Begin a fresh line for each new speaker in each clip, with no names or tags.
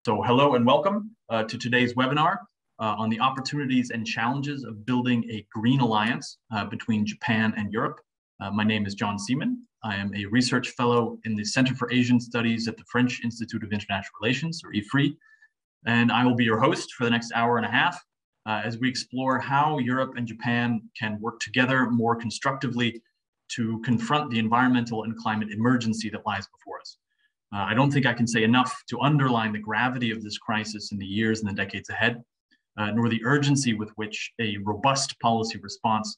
So hello and welcome to today's webinar on the opportunities and challenges of building a green alliance between Japan and Europe. My name is John Seaman. I am a research fellow in the Center for Asian Studies at the French Institute of International Relations, or IFRI, and I will be your host for the next hour and a half as we explore how Europe and Japan can work together more constructively to confront the environmental and climate emergency that lies before us. I don't think I can say enough to underline the gravity of this crisis in the years and the decades ahead, nor the urgency with which a robust policy response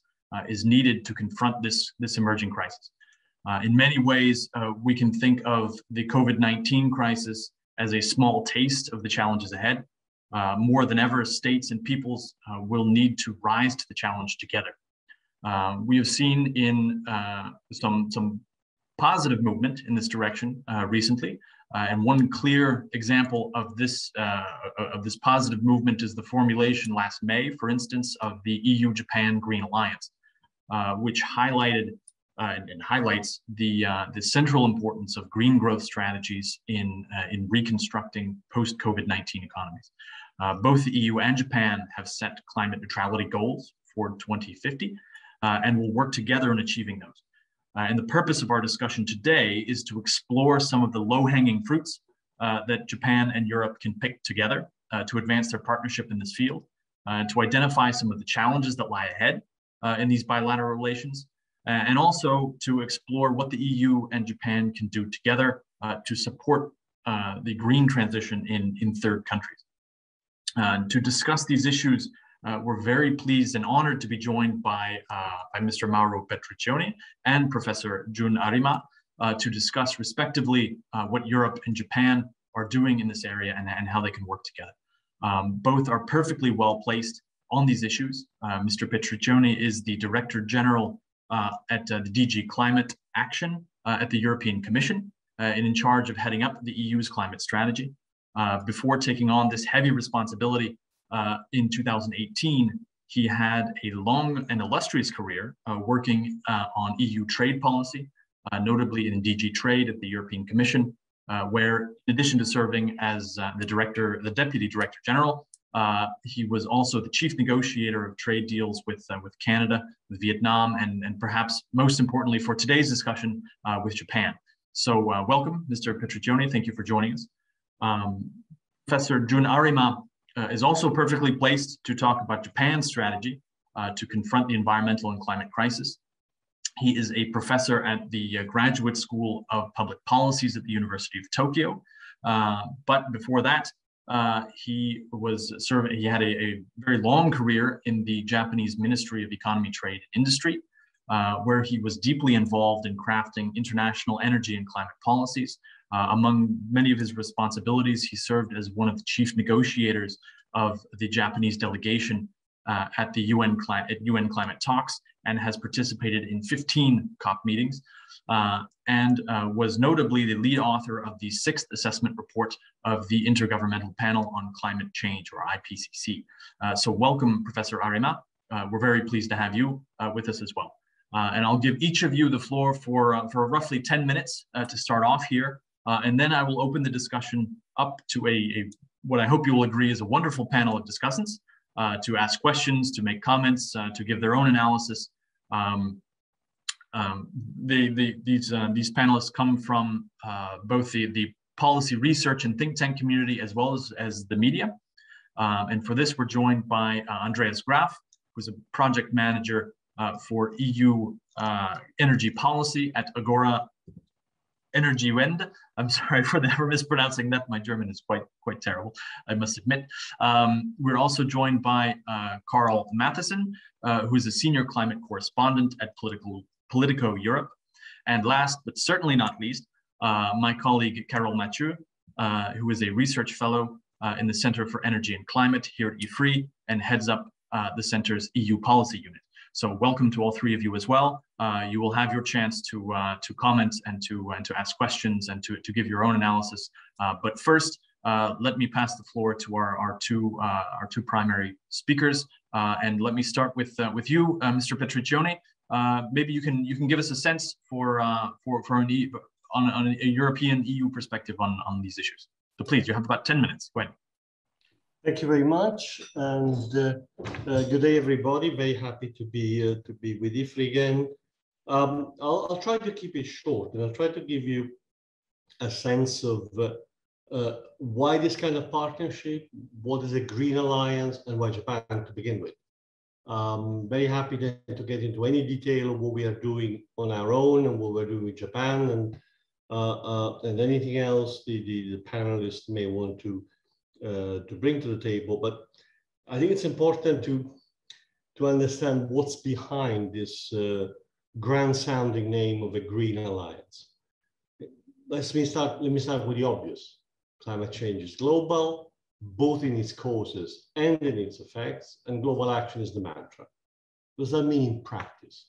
is needed to confront this emerging crisis. In many ways, we can think of the COVID-19 crisis as a small taste of the challenges ahead. More than ever, states and peoples will need to rise to the challenge together. We have seen in some positive movement in this direction recently, and one clear example of this positive movement is the formulation last May, for instance, of the EU-Japan Green Alliance, which highlighted and highlights the central importance of green growth strategies in reconstructing post-COVID-19 economies. Both the EU and Japan have set climate neutrality goals for 2050 and will work together in achieving those. And the purpose of our discussion today is to explore some of the low-hanging fruits that Japan and Europe can pick together to advance their partnership in this field, and to identify some of the challenges that lie ahead in these bilateral relations, and also to explore what the EU and Japan can do together to support the green transition in third countries. To discuss these issues, we're very pleased and honored to be joined by Mr. Mauro Petriccioni and Professor Jun Arima to discuss respectively what Europe and Japan are doing in this area and how they can work together. Both are perfectly well placed on these issues. Mr. Petriccioni is the Director General at the DG Climate Action at the European Commission and in charge of heading up the EU's climate strategy. Before taking on this heavy responsibility, in 2018, he had a long and illustrious career working on EU trade policy, notably in DG Trade at the European Commission, where in addition to serving as the Deputy Director General, he was also the chief negotiator of trade deals with Canada, with Vietnam, and perhaps most importantly for today's discussion, with Japan. So welcome, Mr. Petriccioni. Thank you for joining us. Professor Jun Arima is also perfectly placed to talk about Japan's strategy to confront the environmental and climate crisis. He is a professor at the Graduate School of Public Policies at the University of Tokyo. But before that, he had a very long career in the Japanese Ministry of Economy, Trade, and Industry, where he was deeply involved in crafting international energy and climate policies. Among many of his responsibilities, he served as one of the chief negotiators of the Japanese delegation at the UN climate talks and has participated in 15 COP meetings and was notably the lead author of the 6th assessment report of the Intergovernmental Panel on Climate Change, or IPCC. So welcome, Professor Arima. We're very pleased to have you with us as well. And I'll give each of you the floor for roughly 10 minutes to start off here. And then I will open the discussion up to what I hope you will agree is a wonderful panel of discussants to ask questions, to make comments, to give their own analysis. These panelists come from both the policy research and think tank community as well as the media. And for this, we're joined by Andreas Graf, who's a project manager for EU energy policy at Agora Energiewende. I'm sorry for mispronouncing that. My German is quite terrible, I must admit. We're also joined by Carl Matheson, who is a senior climate correspondent at Politico Europe. And last, but certainly not least, my colleague Carole Mathieu, who is a research fellow in the Center for Energy and Climate here at IFRI and heads up the center's EU policy unit. So welcome to all three of you as well. You will have your chance to comment and to ask questions and to give your own analysis. But first, let me pass the floor to our two primary speakers, and let me start with you, Mr. Petriccioni. Maybe you can give us a sense on a European EU perspective on these issues. So please, you have about 10 minutes. Go ahead.
Thank you very much, and good day, everybody. Very happy to be with IFRI again. I'll try to keep it short, and I'll try to give you a sense of why this kind of partnership, what is a Green Alliance, and why Japan to begin with. Very happy to get into any detail of what we are doing on our own and what we're doing with Japan, and anything else the panelists may want to bring to the table. But I think it's important to understand what's behind this grand-sounding name of a Green Alliance. Let me start with the obvious. Climate change is global, both in its causes and in its effects, and global action is the mantra. What does that mean in practice?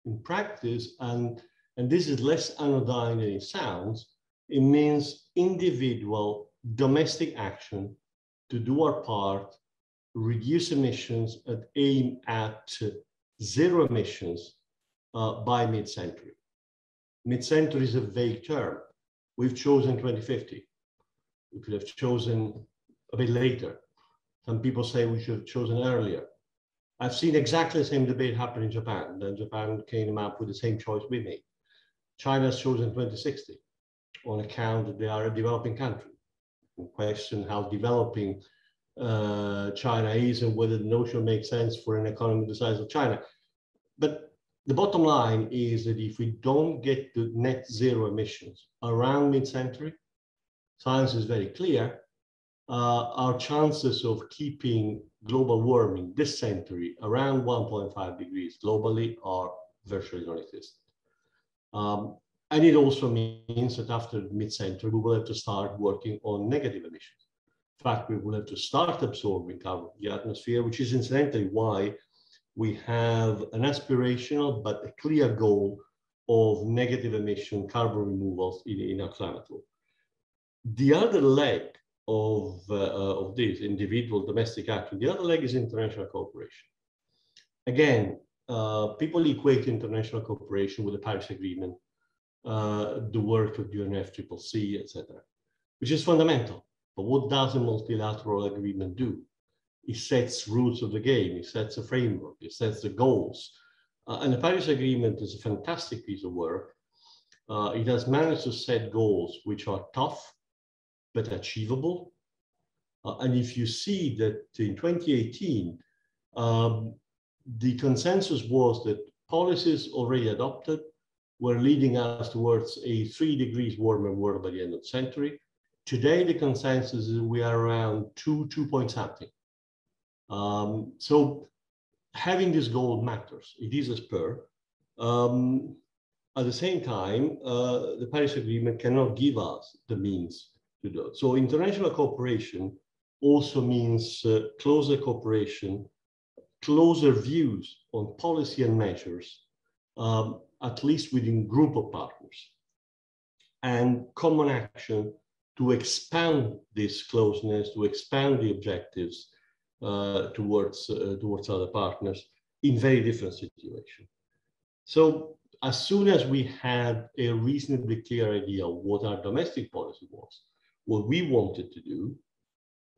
In practice, and this is less anodyne than it sounds, it means individual domestic action to do our part, reduce emissions, and aim at zero emissions by mid-century. Mid-century is a vague term. We've chosen 2050. We could have chosen a bit later. Some people say we should have chosen earlier. I've seen exactly the same debate happen in Japan. Then Japan came up with the same choice we made. China's chosen 2060 on account that they are a developing country. We question how developing China is and whether the notion makes sense for an economy the size of China. But the bottom line is that if we don't get to net zero emissions around mid-century, science is very clear, our chances of keeping global warming this century around 1.5 degrees globally are virtually non-existent. And it also means that after mid-century, we will have to start working on negative emissions. In fact, we will have to start absorbing carbon from the atmosphere, which is incidentally why we have an aspirational but a clear goal of negative emission carbon removals in our climate law. The other leg of this individual domestic action, the other leg is international cooperation. Again, people equate international cooperation with the Paris Agreement, the work of UNFCCC, etc., which is fundamental. But what does a multilateral agreement do? It sets rules of the game, it sets a framework, it sets the goals. And the Paris Agreement is a fantastic piece of work. It has managed to set goals which are tough, but achievable. And if you see that in 2018, the consensus was that policies already adopted were leading us towards a 3 degrees warmer world by the end of the century. Today, the consensus is we are around 2 point something. So having this goal matters. It is a spur. At the same time, the Paris Agreement cannot give us the means to do it. So international cooperation also means closer cooperation, closer views on policy and measures, at least within group of partners, and common action to expand this closeness, to expand the objectives towards other partners in very different situations. So as soon as we had a reasonably clear idea of what our domestic policy was, what we wanted to do,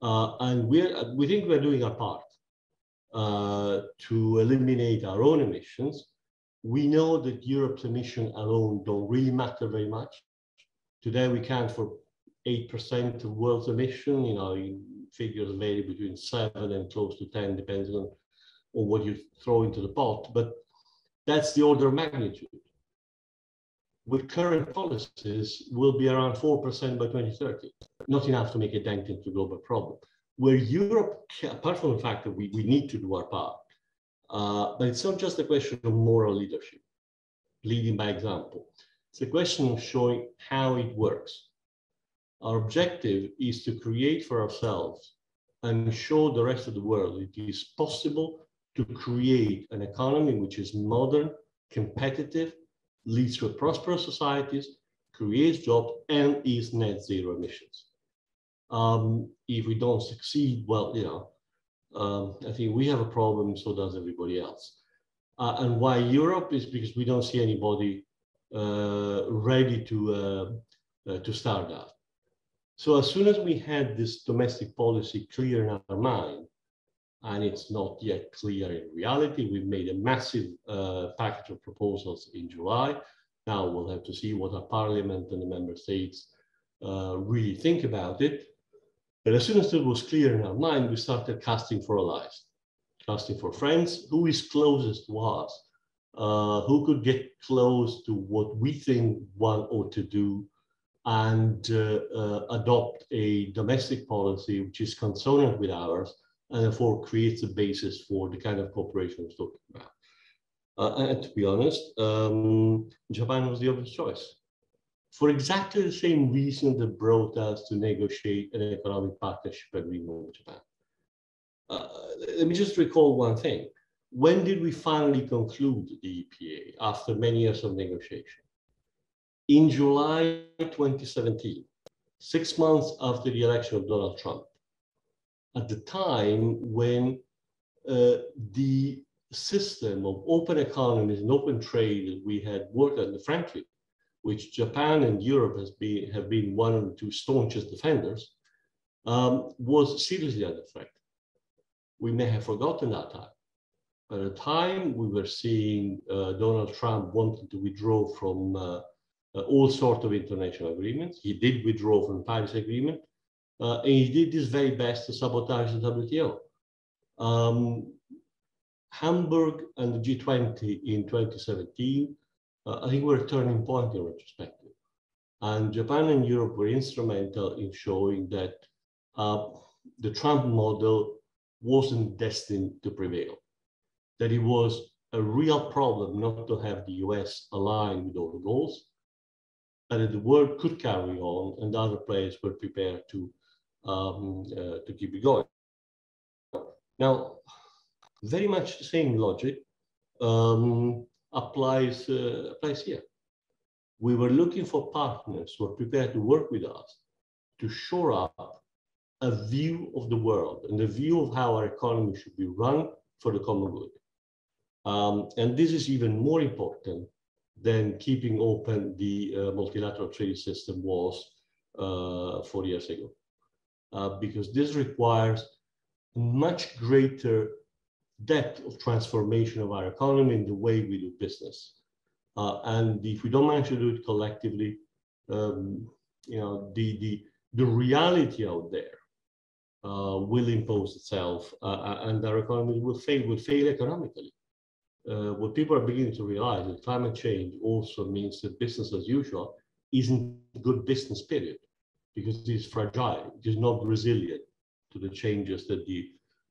and we think we're doing our part to eliminate our own emissions. We know that Europe's emissions alone don't really matter very much. Today we count for 8% of world's emission. You know, figures vary between 7 and close to 10, depending on what you throw into the pot. But that's the order of magnitude. With current policies, we'll be around 4% by 2030. Not enough to make a dent into the global problem. Where Europe, apart from the fact that we need to do our part, but it's not just a question of moral leadership, leading by example. It's a question of showing how it works. Our objective is to create for ourselves and show the rest of the world it is possible to create an economy which is modern, competitive, leads to prosperous societies, creates jobs, and is net zero emissions. If we don't succeed, well, you know, I think we have a problem, so does everybody else. And why Europe is because we don't see anybody ready to start that. So as soon as we had this domestic policy clear in our mind, and it's not yet clear in reality, we made a massive package of proposals in July. Now we'll have to see what our parliament and the member states really think about it. But as soon as it was clear in our mind, we started casting for allies, casting for friends, who is closest to us, who could get close to what we think one ought to do, and adopt a domestic policy which is consonant with ours, and therefore creates a basis for the kind of cooperation I was talking about. And to be honest, Japan was the obvious choice, for exactly the same reason that brought us to negotiate an economic partnership agreement with Japan. Let me just recall one thing. When did we finally conclude the EPA after many years of negotiation? In July 2017, 6 months after the election of Donald Trump, at the time when the system of open economies and open trade that we had worked on, frankly, which Japan and Europe have been one of the two staunchest defenders, was seriously under threat. We may have forgotten that time. By the time we were seeing Donald Trump wanting to withdraw from all sorts of international agreements, he did withdraw from the Paris Agreement, and he did his very best to sabotage the WTO. Hamburg and the G20 in 2017, I think were a turning point in retrospective. And Japan and Europe were instrumental in showing that the Trump model wasn't destined to prevail, that it was a real problem not to have the US aligned with all the goals, and that the world could carry on and other players were prepared to keep it going. Now, very much the same logic applies here. We were looking for partners who are prepared to work with us to shore up a view of the world and a view of how our economy should be run for the common good. And this is even more important than keeping open the multilateral trade system was 4 years ago. Because this requires much greater depth of transformation of our economy in the way we do business. And if we don't manage to do it collectively, the reality out there will impose itself, and our economy will fail economically. What people are beginning to realize is climate change also means that business as usual isn't good business, period, because it is fragile, it is not resilient to the changes that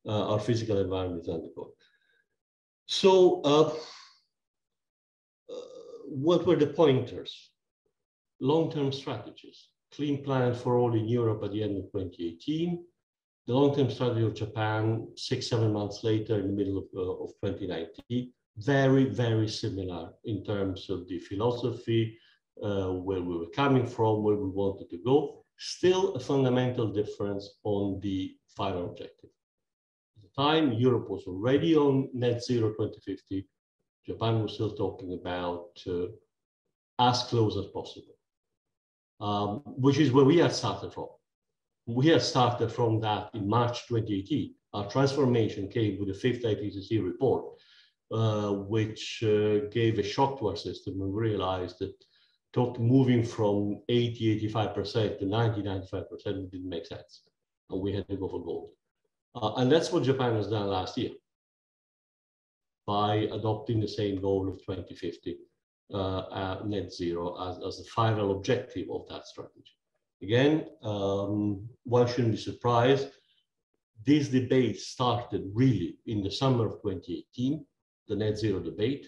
our physical environment is undergoing. So what were the pointers? Long-term strategies. Clean Planet for All in Europe at the end of 2018. The long-term strategy of Japan 6-7 months later in the middle of 2019. Very, very similar in terms of the philosophy, where we were coming from, where we wanted to go. Still a fundamental difference on the final objective. At the time, Europe was already on net zero 2050. Japan was still talking about as close as possible, which is where we had started from. We had started from that in March 2018. Our transformation came with the fifth IPCC report, which gave a shock to our system and we realized that moving from 80-85% to 90-95% didn't make sense. And we had to go for gold. And that's what Japan has done last year by adopting the same goal of 2050 net zero as the final objective of that strategy. Again, one shouldn't be surprised. This debate started really in the summer of 2018, the net zero debate.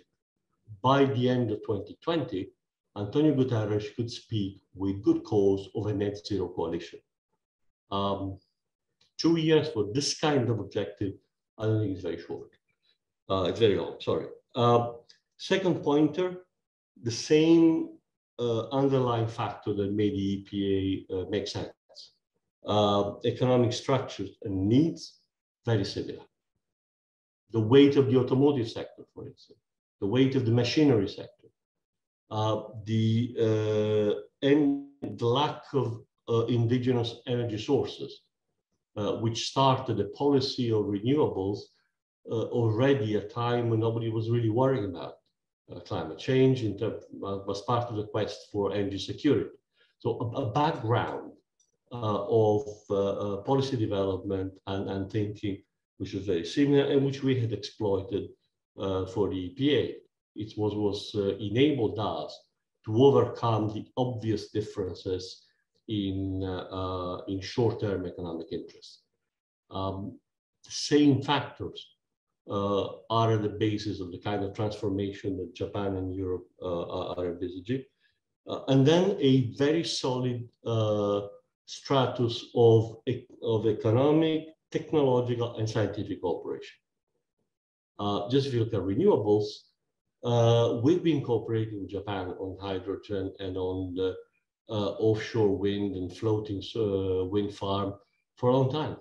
By the end of 2020, Antonio Guterres could speak with good cause of a net zero coalition. 2 years for this kind of objective, I don't think it's very short. It's very long, sorry. Second pointer, the same underlying factor that made the EPA make sense. Economic structures and needs, very similar. The weight of the automotive sector, for instance, the weight of the machinery sector, and the lack of indigenous energy sources, which started a policy of renewables already at a time when nobody was really worrying about climate change. Was part of the quest for energy security. So a background of policy development and thinking, which was very similar and which we had exploited for the EPA. It was enabled us to overcome the obvious differences in short-term economic interests. Same factors are at the basis of the kind of transformation that Japan and Europe are envisaging. And then a very solid stratus of economic, technological, and scientific cooperation. Just if you look at renewables, we've been cooperating with Japan on hydrogen and on the offshore wind and floating wind farm for a long time.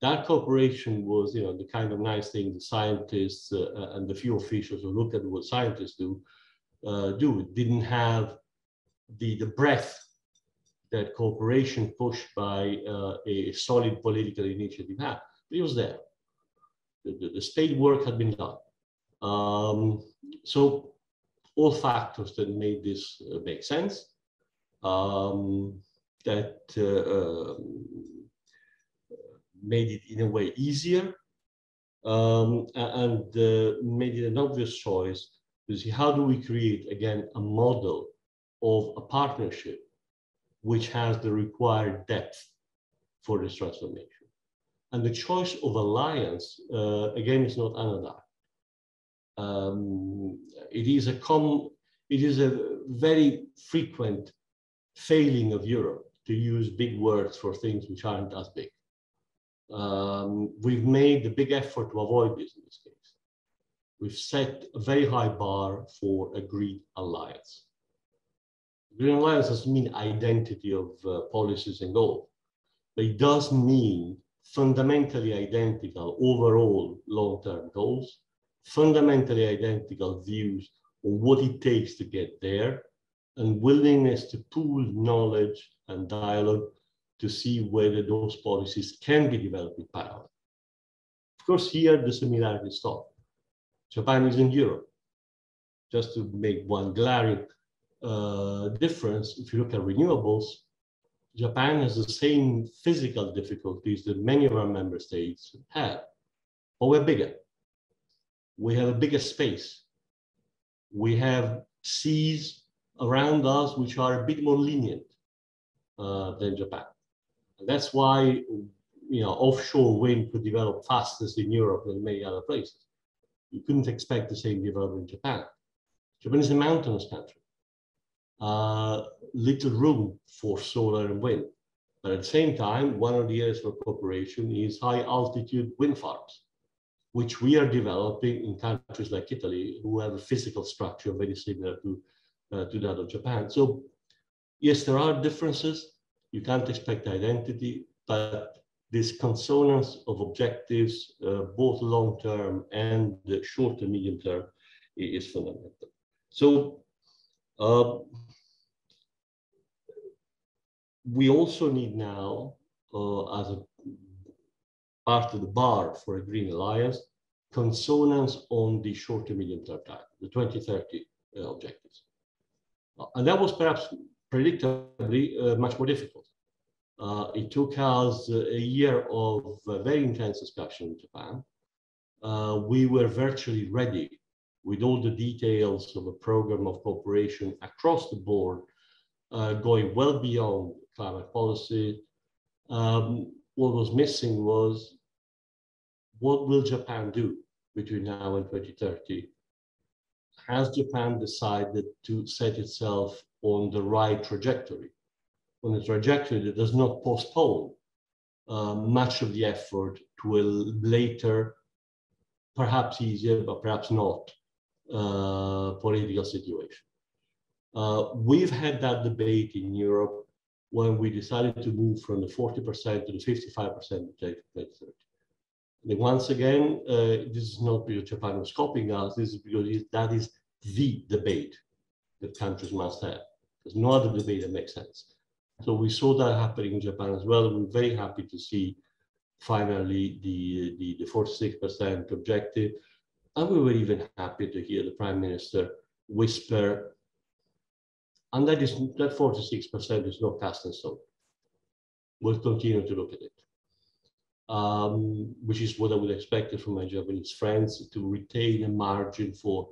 That cooperation was, the kind of nice thing the scientists and the few officials who look at what scientists do. It didn't have the breadth that cooperation pushed by a solid political initiative had, but it was there. The spade work had been done. So all factors that made this make sense, that made it in a way easier, and made it an obvious choice to see how do we create, again, a model of a partnership which has the required depth for this transformation. And the choice of alliance, again, is not anodyne. It is a very frequent failing of Europe to use big words for things which aren't as big. We've made a big effort to avoid this in this case. We've set a very high bar for agreed alliance. Green alliance doesn't mean identity of policies and goals, but it does mean fundamentally identical overall long-term goals, fundamentally identical views on what it takes to get there, and willingness to pool knowledge and dialogue to see whether those policies can be developed in parallel. Of course, here the similarities stop. Japan is in Europe. Just to make one glaring difference, if you look at renewables, Japan has the same physical difficulties that many of our member states have, but we're bigger. We have a bigger space. We have seas around us which are a bit more lenient than Japan. And that's why offshore wind could develop fastest in Europe than many other places. You couldn't expect the same development in Japan. Japan is a mountainous country. Little room for solar and wind. But at the same time, one of the areas for cooperation is high altitude wind farms, which we are developing in countries like Italy, who have a physical structure very similar to that of Japan. So yes, there are differences. You can't expect identity, but this consonance of objectives, both long-term and short and medium-term, is fundamental. So we also need now, as a part of the bar for a green alliance, consonance on the short to medium-term time, the 2030 objectives. And that was perhaps predictably much more difficult. It took us a year of very intense discussion in Japan. We were virtually ready with all the details of a program of cooperation across the board, going well beyond climate policy. What was missing was, what will Japan do between now and 2030? Has Japan decided to set itself on the right trajectory? On a trajectory that does not postpone much of the effort to a later, perhaps easier, but perhaps not, political situation. We've had that debate in Europe when we decided to move from the 40% to the 55% objective 2030. And once again, this is not because Japan was copying us, this is because that is the debate that countries must have. There's no other debate that makes sense. So we saw that happening in Japan as well. We're very happy to see finally the 46% objective. And we were even happy to hear the Prime Minister whisper, and that 46% is not cast in stone. We'll continue to look at it. Which is what I would expect from my Japanese friends, to retain a margin for,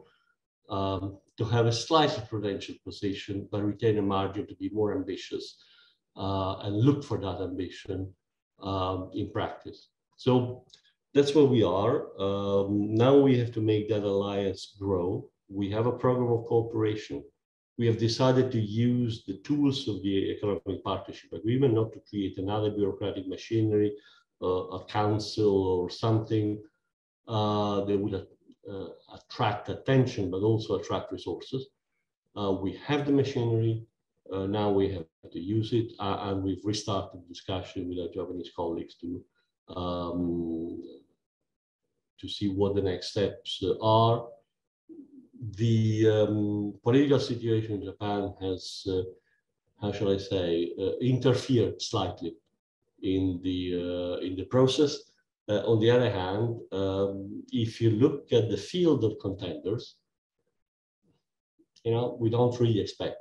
to have a slightly prudential position, but retain a margin to be more ambitious and look for that ambition in practice. So that's where we are. Now we have to make that alliance grow. We have a program of cooperation. We have decided to use the tools of the Economic Partnership Agreement, not to create another bureaucratic machinery, a council or something that would attract attention, but also attract resources. We have the machinery, now we have to use it, and we've restarted discussion with our Japanese colleagues to see what the next steps are. The political situation in Japan has, how shall I say, interfered slightly in the process. On the other hand, if you look at the field of contenders, we don't really expect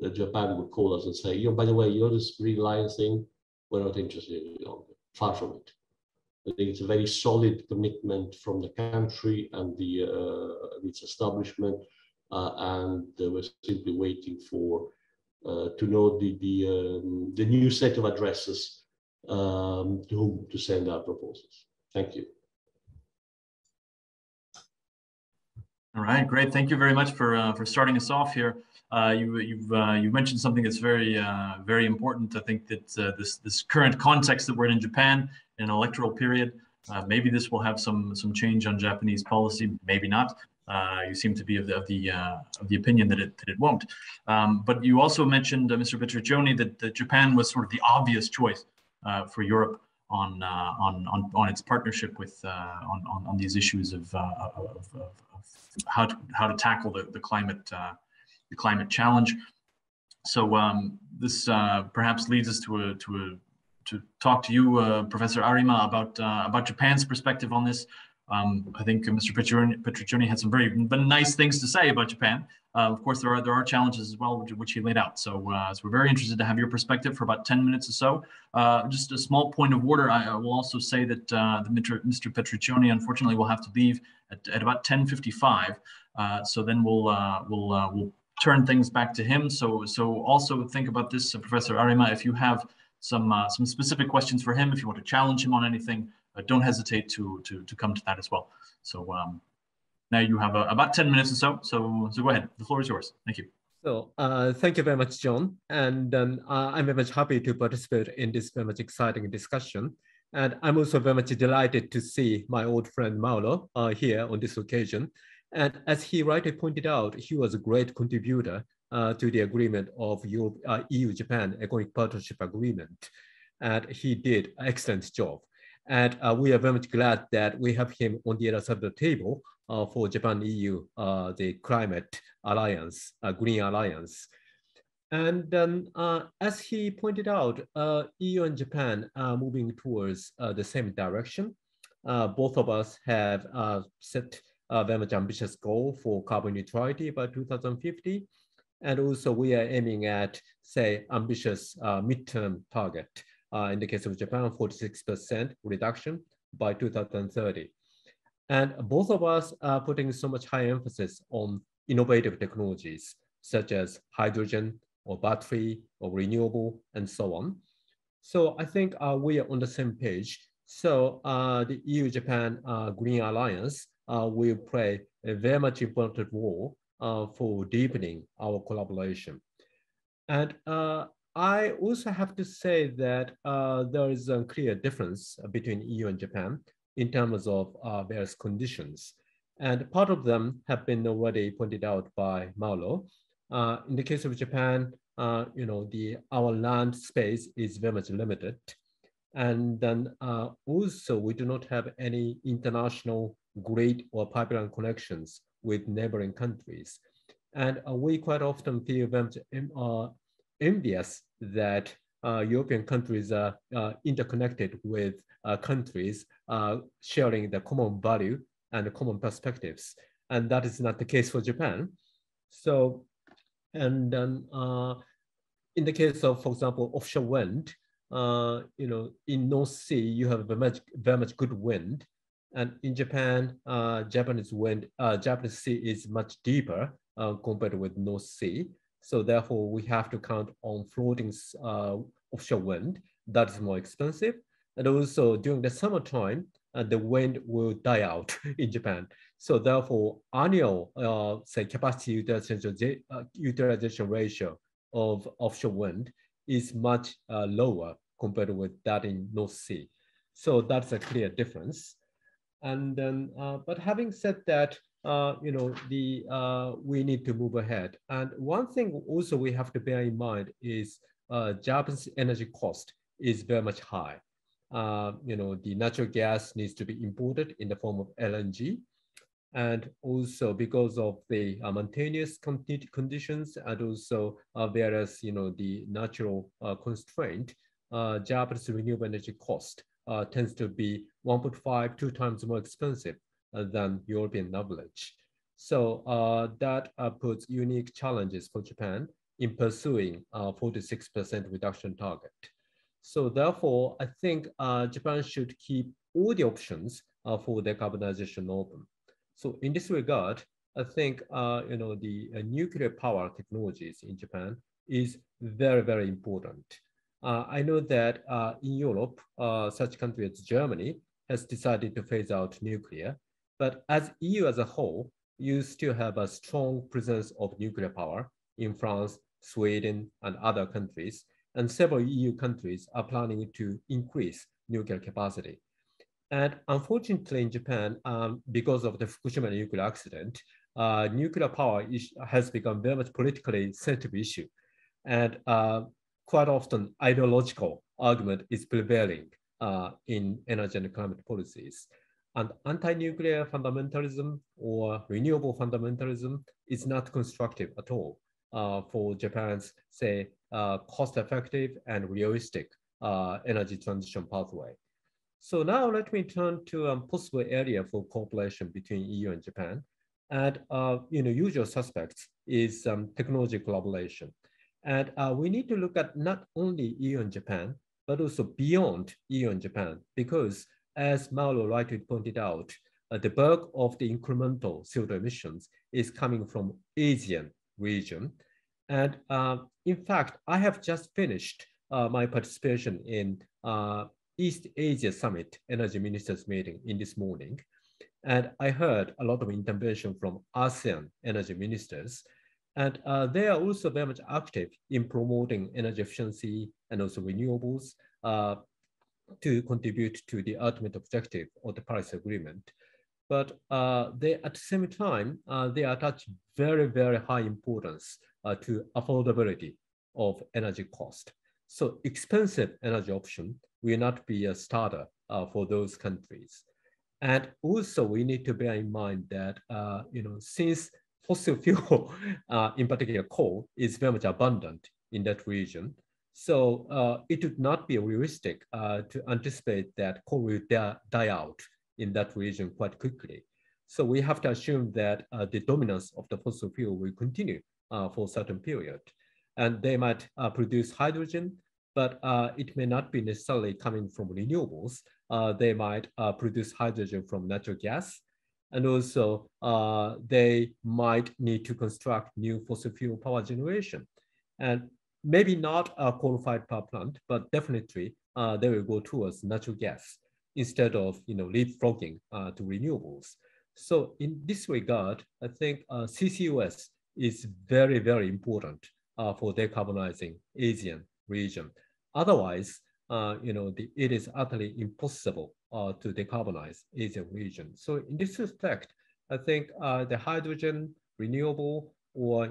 that Japan would call us and say, by the way, this Green Alliance thing, we're not interested in it. Far from it. I think it's a very solid commitment from the country and its establishment, and we're simply waiting for to know the new set of addresses to whom to send our proposals. Thank you.
All right, great. Thank you very much for starting us off here. You've mentioned something that's very important. I think that this current context that we're in Japan, in an electoral period, maybe this will have some change on Japanese policy, maybe not. You seem to be of the opinion that it won't. But you also mentioned, Mr. Petriccioni, that Japan was sort of the obvious choice for Europe on its partnership with on these issues of how to tackle the climate challenge. So this perhaps leads us to talk to you, Professor Arima, about Japan's perspective on this. I think Mr. Petriccioni had some very nice things to say about Japan. Of course, there are challenges as well, which he laid out. So, so we're very interested to have your perspective for about 10 minutes or so. Just a small point of order. I will also say that Mr. Petriccioni, unfortunately, will have to leave at about 10:55. So then we'll turn things back to him. So also think about this, Professor Arima. If you have some specific questions for him, if you want to challenge him on anything, don't hesitate to come to that as well. So now you have about 10 minutes or so. So go ahead. The floor is yours. Thank you.
So thank you very much, John. And I'm very much happy to participate in this very much exciting discussion. And I'm also very much delighted to see my old friend Mauro here on this occasion. And as he rightly pointed out, he was a great contributor to the agreement of EU-Japan Economic Partnership Agreement. And he did an excellent job. And we are very much glad that we have him on the other side of the table for Japan-EU, the Climate Alliance, Green Alliance. And as he pointed out, EU and Japan are moving towards the same direction. Both of us have set a very much ambitious goal for carbon neutrality by 2050. And also we are aiming at, say, ambitious midterm target. In the case of Japan, 46% reduction by 2030. And both of us are putting so much high emphasis on innovative technologies, such as hydrogen or battery or renewable and so on. So I think we are on the same page. So the EU-Japan Green Alliance will play a very much important role for deepening our collaboration. And I also have to say that there is a clear difference between EU and Japan in terms of various conditions. And part of them have been already pointed out by Mauro. In the case of Japan, our land space is very much limited. And then also we do not have any international grid or pipeline connections with neighboring countries. And we quite often feel very much envious that European countries are interconnected with countries sharing the common value and the common perspectives. And that is not the case for Japan. So, and then in the case of, for example, offshore wind, in North Sea, you have very much good wind. And in Japan, Japanese sea is much deeper compared with North Sea. So therefore, we have to count on floating offshore wind. That is more expensive. And also during the summertime, the wind will die out in Japan. So therefore, annual, say, capacity utilization ratio of offshore wind is much lower compared with that in North Sea. So that's a clear difference. And then, but having said that, we need to move ahead. And one thing also we have to bear in mind is Japan's energy cost is very much high. The natural gas needs to be imported in the form of LNG. And also because of the maintenance conditions and also various, the natural constraint, Japanese renewable energy cost tends to be 1.5, 2 times more expensive than European average. So that puts unique challenges for Japan in pursuing 46% reduction target. So therefore, I think Japan should keep all the options for decarbonization open. So in this regard, I think the nuclear power technologies in Japan is very, very important. I know that in Europe, such country as Germany has decided to phase out nuclear, but as EU as a whole, you still have a strong presence of nuclear power in France, Sweden, and other countries, and several EU countries are planning to increase nuclear capacity. And unfortunately in Japan, because of the Fukushima nuclear accident, nuclear power has become very much politically sensitive issue. And quite often ideological argument is prevailing in energy and climate policies. And anti-nuclear fundamentalism or renewable fundamentalism is not constructive at all for Japan's, say, cost-effective and realistic energy transition pathway. So now let me turn to a possible area for cooperation between EU and Japan. And usual suspects is technology collaboration. And we need to look at not only EU and Japan, but also beyond EU and Japan, because as Mauro rightly pointed out, the bulk of the incremental CO2 emissions is coming from Asian region. And in fact, I have just finished my participation in East Asia Summit Energy Ministers meeting in this morning. And I heard a lot of intervention from ASEAN energy ministers. And they are also very much active in promoting energy efficiency and also renewables to contribute to the ultimate objective of the Paris Agreement. But they, at the same time, they attach very, very high importance to affordability of energy cost. So expensive energy option will not be a starter for those countries. And also we need to bear in mind that, since fossil fuel, in particular coal, is very much abundant in that region, so it would not be realistic to anticipate that coal will die out in that region quite quickly. So we have to assume that the dominance of the fossil fuel will continue for a certain period. And they might produce hydrogen, but it may not be necessarily coming from renewables. They might produce hydrogen from natural gas. And also they might need to construct new fossil fuel power generation. And maybe not a coal-fired power plant, but definitely they will go towards natural gas instead of leapfrogging to renewables. So in this regard, I think CCUS is very, very important for decarbonizing Asian region. Otherwise, it is utterly impossible to decarbonize Asian region. So in this respect, I think the hydrogen, renewable, or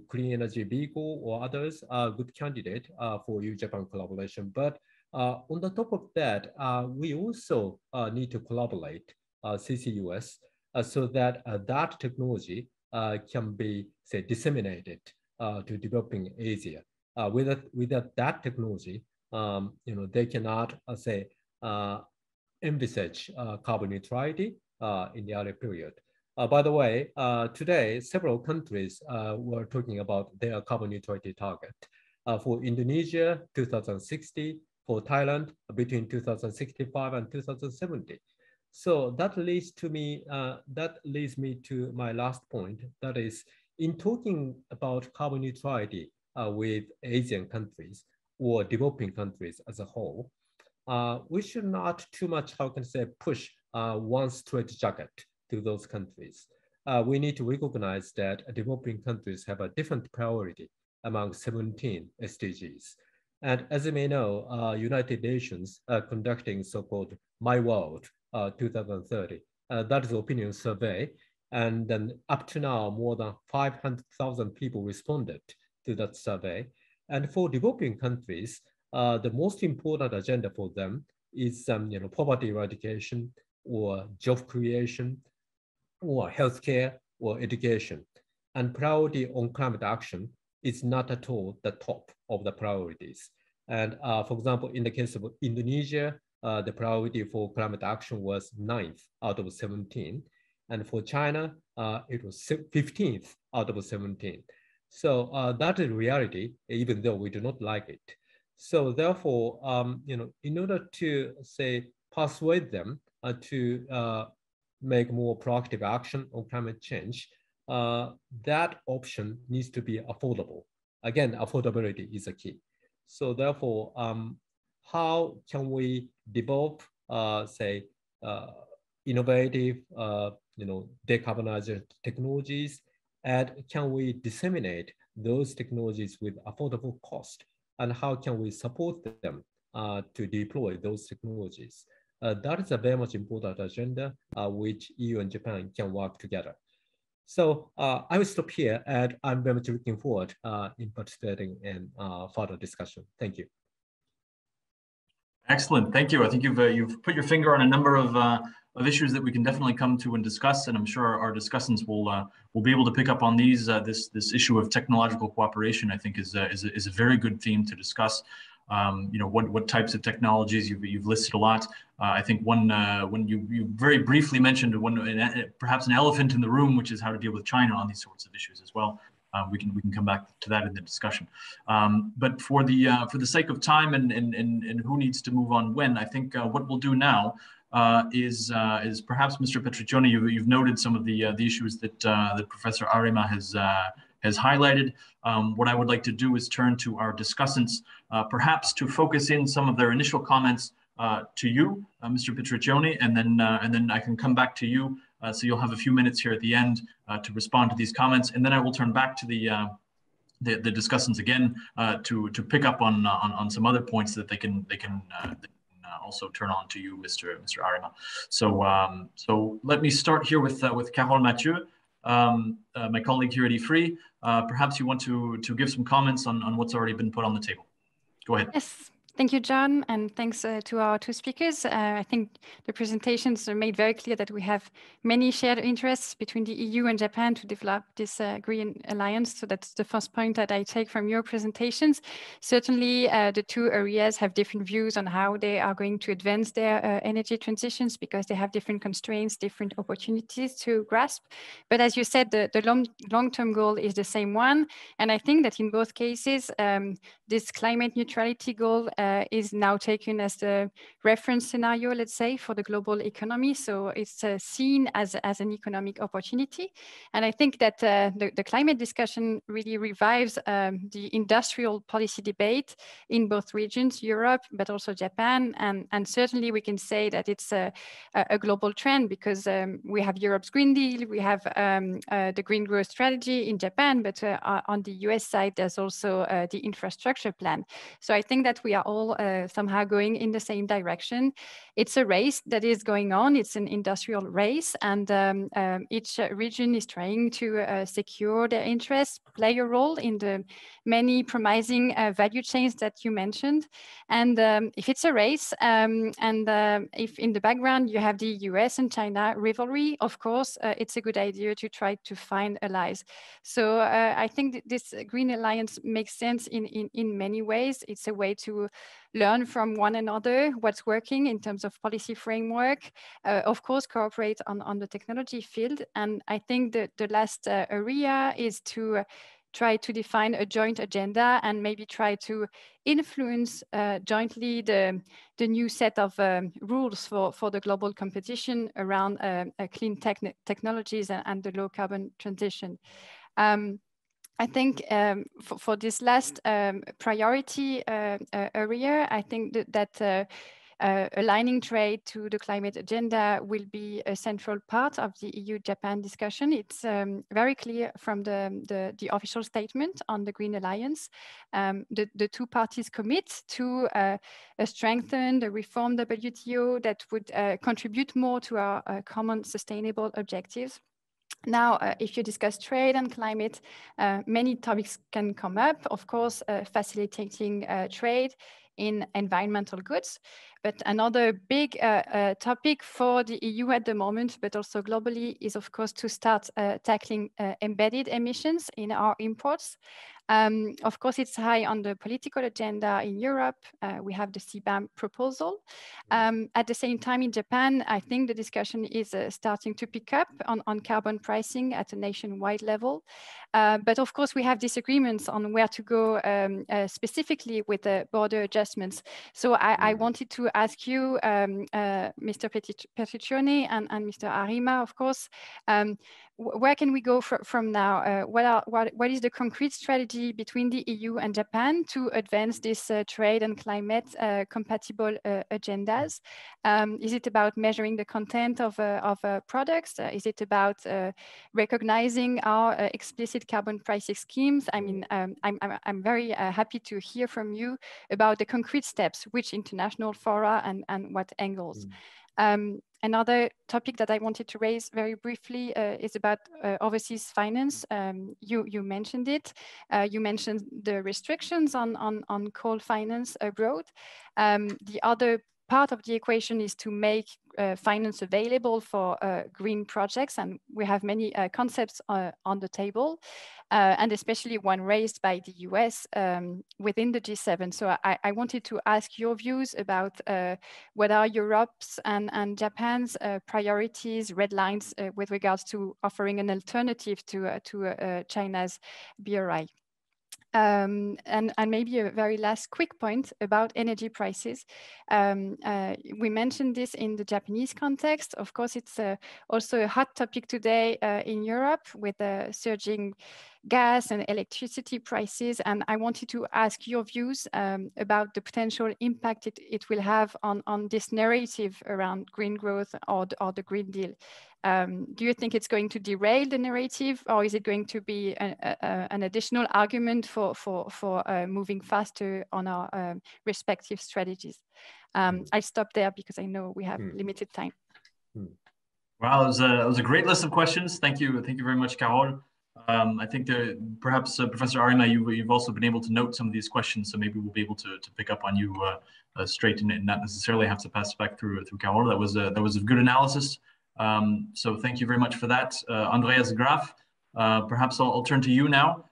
clean energy vehicle or others are good candidate for EU-Japan collaboration. But on the top of that, we also need to collaborate CCUS so that that technology can be, say, disseminated to developing Asia. Without that technology, they cannot envisage carbon neutrality in the early period. By the way, today, several countries were talking about their carbon neutrality target. For Indonesia, 2060, for Thailand, between 2065 and 2070. So that leads me to my last point, that is, in talking about carbon neutrality with Asian countries or developing countries as a whole, we should not too much, push one straight jacket to those countries. We need to recognize that developing countries have a different priority among 17 SDGs. And as you may know, United Nations conducting so-called My World 2030. That is the opinion survey. And then up to now, more than 500,000 people responded to that survey. And for developing countries, the most important agenda for them is poverty eradication or job creation or healthcare or education. And priority on climate action is not at all the top of the priorities. And for example, in the case of Indonesia, the priority for climate action was 9th out of 17. And for China, it was 15th out of 17. So that is reality, even though we do not like it. So therefore, in order to persuade them to make more proactive action on climate change, that option needs to be affordable. Again, affordability is a key. So therefore, how can we develop, innovative, decarbonization technologies, and can we disseminate those technologies with affordable cost? And how can we support them to deploy those technologies? That is a very much important agenda which EU and Japan can work together. So I will stop here, and I'm very much looking forward in participating in further discussion. Thank you.
Excellent, thank you. I think you've put your finger on a number of issues that we can definitely come to and discuss, and I'm sure our discussants will be able to pick up on these. This issue of technological cooperation, I think, is a very good theme to discuss. What types of technologies you've listed a lot. I think when you very briefly mentioned perhaps an elephant in the room, which is how to deal with China on these sorts of issues as well. We can come back to that in the discussion. But for the sake of time and who needs to move on when, I think what we'll do now is perhaps Mr. Petriccioni, you've noted some of the issues that Professor Arima has highlighted. What I would like to do is turn to our discussants, perhaps to focus in some of their initial comments to you, Mr. Petriccioni, and then I can come back to you. So you'll have a few minutes here at the end to respond to these comments, and then I will turn back to the discussants again to pick up on some other points that they can also turn on to you, Mr. Arima. So let me start here with Carole Mathieu, my colleague here at IFRI. Perhaps you want to give some comments on what's already been put on the table. Go ahead.
Yes. Thank you, John, and thanks to our two speakers. I think the presentations made very clear that we have many shared interests between the EU and Japan to develop this green alliance. So that's the first point that I take from your presentations. Certainly, the two areas have different views on how they are going to advance their energy transitions because they have different constraints, different opportunities to grasp. But as you said, the long-term goal is the same one. And I think that in both cases, this climate neutrality goal is now taken as the reference scenario, let's say, for the global economy. So it's seen as an economic opportunity. And I think that the climate discussion really revives the industrial policy debate in both regions, Europe, but also Japan. And certainly we can say that it's a global trend because we have Europe's Green Deal, we have the Green Growth Strategy in Japan, but on the US side, there's also the infrastructure plan. So I think that we are all somehow going in the same direction. It's a race that is going on. It's an industrial race, and each region is trying to secure their interests, play a role in the many promising value chains that you mentioned. And if it's a race, if in the background you have the US and China rivalry, of course, it's a good idea to try to find allies. So I think this Green Alliance makes sense in many ways. It's a way to learn from one another what's working in terms of policy framework, of course, cooperate on the technology field. And I think that the last area is to try to define a joint agenda and maybe try to influence jointly the new set of rules for the global competition around clean technologies and the low carbon transition. I think for this last priority area, I think that aligning trade to the climate agenda will be a central part of the EU-Japan discussion. It's very clear from the official statement on the Green Alliance. The two parties commit to strengthen the reformed WTO that would contribute more to our common sustainable objectives. Now, if you discuss trade and climate, many topics can come up. Of course, facilitating trade in environmental goods. But another big topic for the EU at the moment, but also globally, is of course to start tackling embedded emissions in our imports. Of course, it's high on the political agenda in Europe. We have the CBAM proposal. At the same time, in Japan, I think the discussion is starting to pick up on carbon pricing at a nationwide level. But of course, we have disagreements on where to go specifically with the border adjustments. So I wanted to ask you, Mr. Petriccioni and Mr. Arima, of course, where can we go from now? What is the concrete strategy between the EU and Japan to advance this trade and climate compatible agendas? Is it about measuring the content of products? Is it about recognizing our explicit carbon pricing schemes? I mean, I'm very happy to hear from you about the concrete steps, which international fora and what angles. Another topic that I wanted to raise very briefly is about overseas finance. You mentioned it. You mentioned the restrictions on coal finance abroad. The other part of the equation is to make finance available for green projects, and we have many concepts on the table, and especially one raised by the US within the G7. So I wanted to ask your views about what are Europe's and Japan's priorities, red lines with regards to offering an alternative to China's BRI. And maybe a very last quick point about energy prices. We mentioned this in the Japanese context. Of course, it's also a hot topic today in Europe with surging gas and electricity prices. And I wanted to ask your views about the potential impact it will have on this narrative around green growth or the Green Deal. Do you think it's going to derail the narrative, or is it going to be an additional argument for moving faster on our respective strategies? I'll stop there because I know we have limited time.
Wow, it was a great list of questions. Thank you very much, Carole. I think that perhaps Professor Arima, you've also been able to note some of these questions, so maybe we'll be able to pick up on you straight and not necessarily have to pass back through Carole. That was a good analysis. So thank you very much for that. Andreas Graf, perhaps I'll turn to you now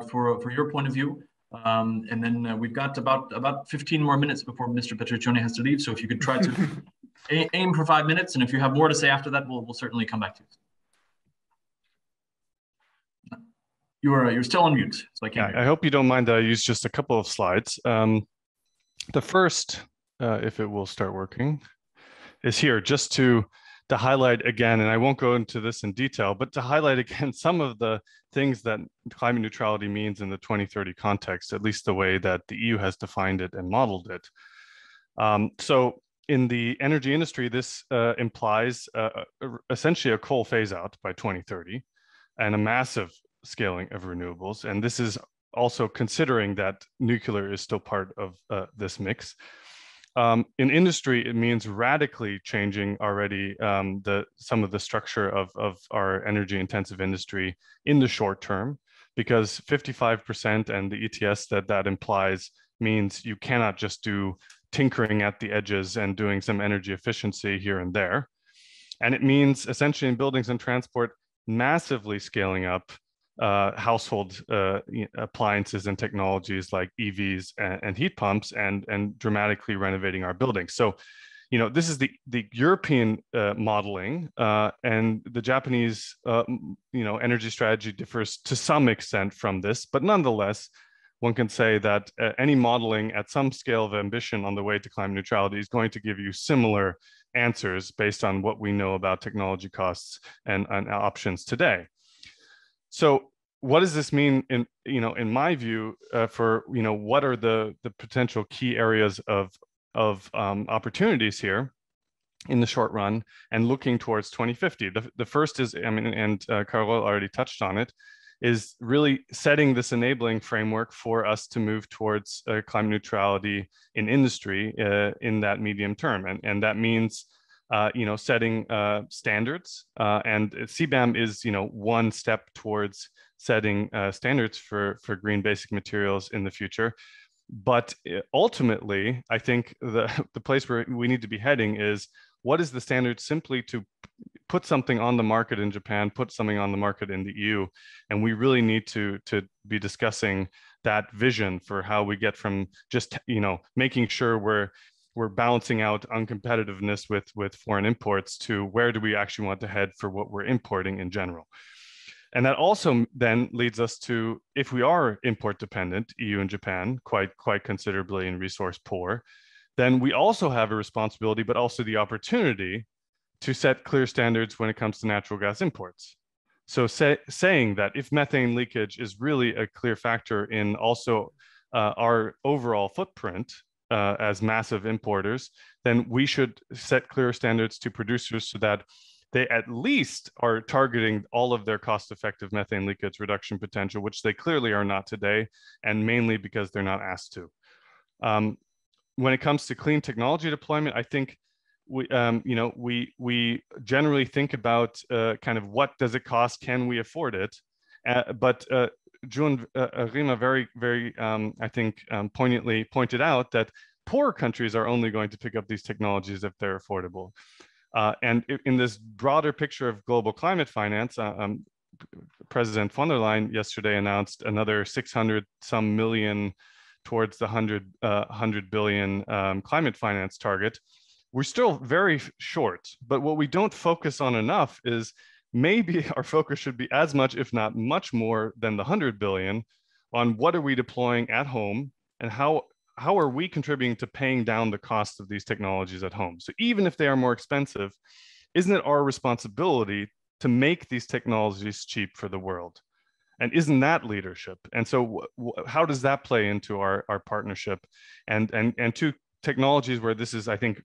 for your point of view. And then we've got about 15 more minutes before Mr. Petriccioni has to leave. So if you could try to aim for 5 minutes, and if you have more to say after that, we'll certainly come back to you. You're still on mute, so I can't.
Yeah, I hope you don't mind that I use just a couple of slides. The first, if it will start working, is here just to highlight again, and I won't go into this in detail, but to highlight again some of the things that climate neutrality means in the 2030 context, at least the way that the EU has defined it and modeled it. So in the energy industry, this implies essentially a coal phase out by 2030 and a massive scaling of renewables. And this is also considering that nuclear is still part of this mix. In industry, it means radically changing already some of the structure of our energy intensive industry in the short term, because 55% and the ETS that implies means you cannot just do tinkering at the edges and doing some energy efficiency here and there. And it means essentially in buildings and transport, massively scaling up household appliances and technologies like EVs and heat pumps, and dramatically renovating our buildings. So, you know, this is the European modeling, and the Japanese, energy strategy differs to some extent from this, but nonetheless, one can say that any modeling at some scale of ambition on the way to climate neutrality is going to give you similar answers based on what we know about technology costs and options today. So what does this mean in my view, for, what are the potential key areas of opportunities here in the short run and looking towards 2050? The first is, and Carol already touched on it, is really setting this enabling framework for us to move towards climate neutrality in industry in that medium term. And that means, setting standards, and CBAM is, one step towards setting standards for green basic materials in the future. But ultimately, I think the place where we need to be heading is, what is the standard simply to put something on the market in Japan, put something on the market in the EU? And we really need to be discussing that vision for how we get from just, making sure we're balancing out uncompetitiveness with foreign imports to where do we actually want to head for what we're importing in general. And that also then leads us to, if we are import dependent, EU and Japan, quite considerably and resource poor, then we also have a responsibility, but also the opportunity to set clear standards when it comes to natural gas imports. So saying that if methane leakage is really a clear factor in also our overall footprint as massive importers, then we should set clear standards to producers so that they at least are targeting all of their cost-effective methane leakage reduction potential, which they clearly are not today, and mainly because they're not asked to. When it comes to clean technology deployment, I think we generally think about kind of what does it cost, can we afford it? But June Rima very, I think, poignantly pointed out that poor countries are only going to pick up these technologies if they're affordable. And in this broader picture of global climate finance, President von der Leyen yesterday announced another 600-some million towards the 100 billion climate finance target. We're still very short, but what we don't focus on enough is maybe our focus should be as much, if not much more than the 100 billion on what are we deploying at home and how are we contributing to paying down the cost of these technologies at home? So even if they are more expensive, isn't it our responsibility to make these technologies cheap for the world? And isn't that leadership? And so how does that play into our partnership? And two technologies where this is, I think,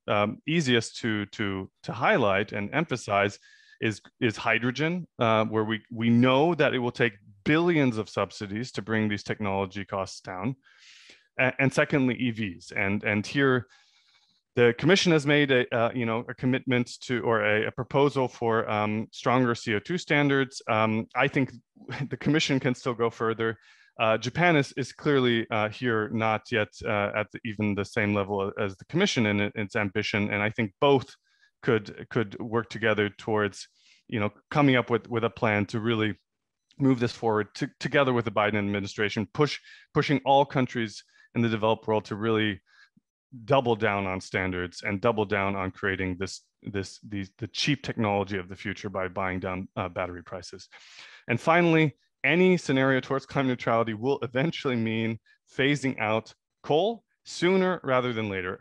easiest to highlight and emphasize is hydrogen, where we know that it will take billions of subsidies to bring these technology costs down. And secondly, EVs. And here, the Commission has made a commitment to, or a proposal for stronger CO2 standards. I think the Commission can still go further. Japan is clearly here not yet at even the same level as the Commission in its ambition, and I think both could work together towards coming up with a plan to really move this forward together with the Biden administration, pushing all countries in the developed world to really double down on standards and double down on creating the cheap technology of the future by buying down battery prices. And finally, any scenario towards climate neutrality will eventually mean phasing out coal sooner rather than later.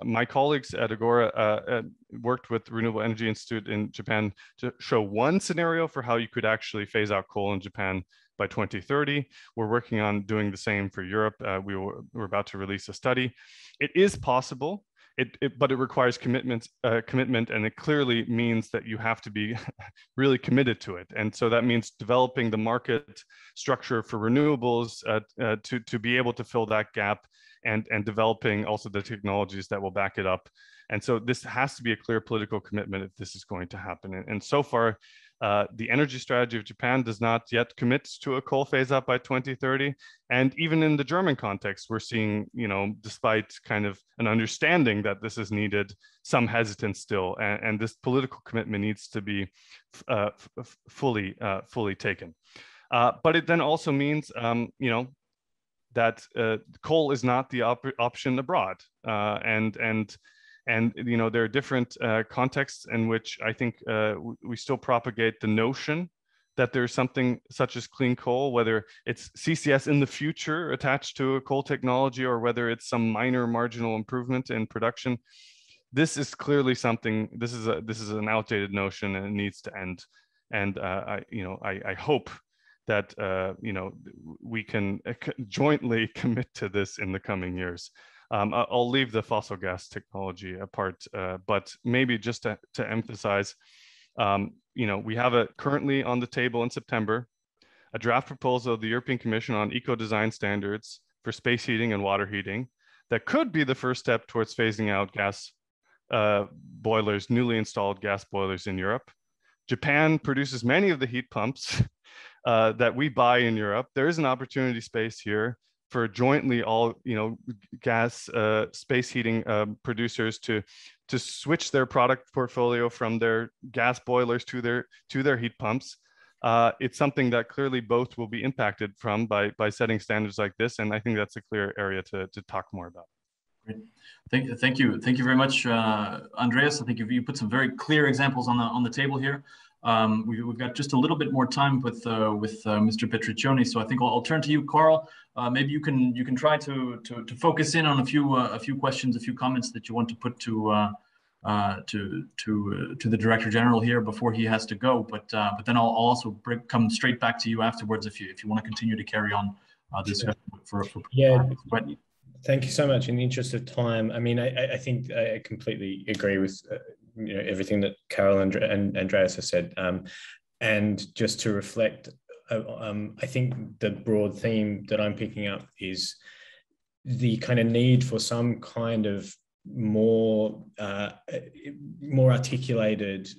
My colleagues at Agora worked with Renewable Energy Institute in Japan to show one scenario for how you could actually phase out coal in Japan by 2030. We're working on doing the same for Europe. We're about to release a study. It is possible. but it requires commitment, and it clearly means that you have to be really committed to it. And so that means developing the market structure for renewables to be able to fill that gap, and developing also the technologies that will back it up. And so this has to be a clear political commitment if this is going to happen. And so far, the energy strategy of Japan does not yet commit to a coal phase out by 2030. And even in the German context, we're seeing, despite kind of an understanding that this is needed, some hesitance still. And this political commitment needs to be fully taken. But it then also means, that coal is not the option abroad. And there are different contexts in which I think we still propagate the notion that there's something such as clean coal, whether it's CCS in the future attached to a coal technology, or whether it's some minor marginal improvement in production. This is clearly something. This is an outdated notion, and it needs to end. And I hope that we can jointly commit to this in the coming years. I'll leave the fossil gas technology apart, but maybe just to emphasize, we have currently on the table in September a draft proposal of the European Commission on eco-design standards for space heating and water heating that could be the first step towards phasing out gas boilers, newly installed gas boilers in Europe. Japan produces many of the heat pumps that we buy in Europe. There is an opportunity space here for jointly all gas space heating producers to switch their product portfolio from their gas boilers to their heat pumps. It's something that clearly both will be impacted from by setting standards like this, and I think that's a clear area to talk more about.
Great. Thank you very much, Andreas. I think you put some very clear examples on the table here. We've got just a little bit more time with Mr. Petriccioni, so I think I'll turn to you, Carl. Maybe you can try to focus in on a few questions, a few comments that you want to put to the Director General here before he has to go. But then I'll also come straight back to you afterwards if you want to continue to carry on this.
Sure. Thank you so much. In the interest of time, I mean, I think I completely agree with everything that Carol and Andreas have said. And just to reflect, I think the broad theme that I'm picking up is the kind of need for some kind of more articulated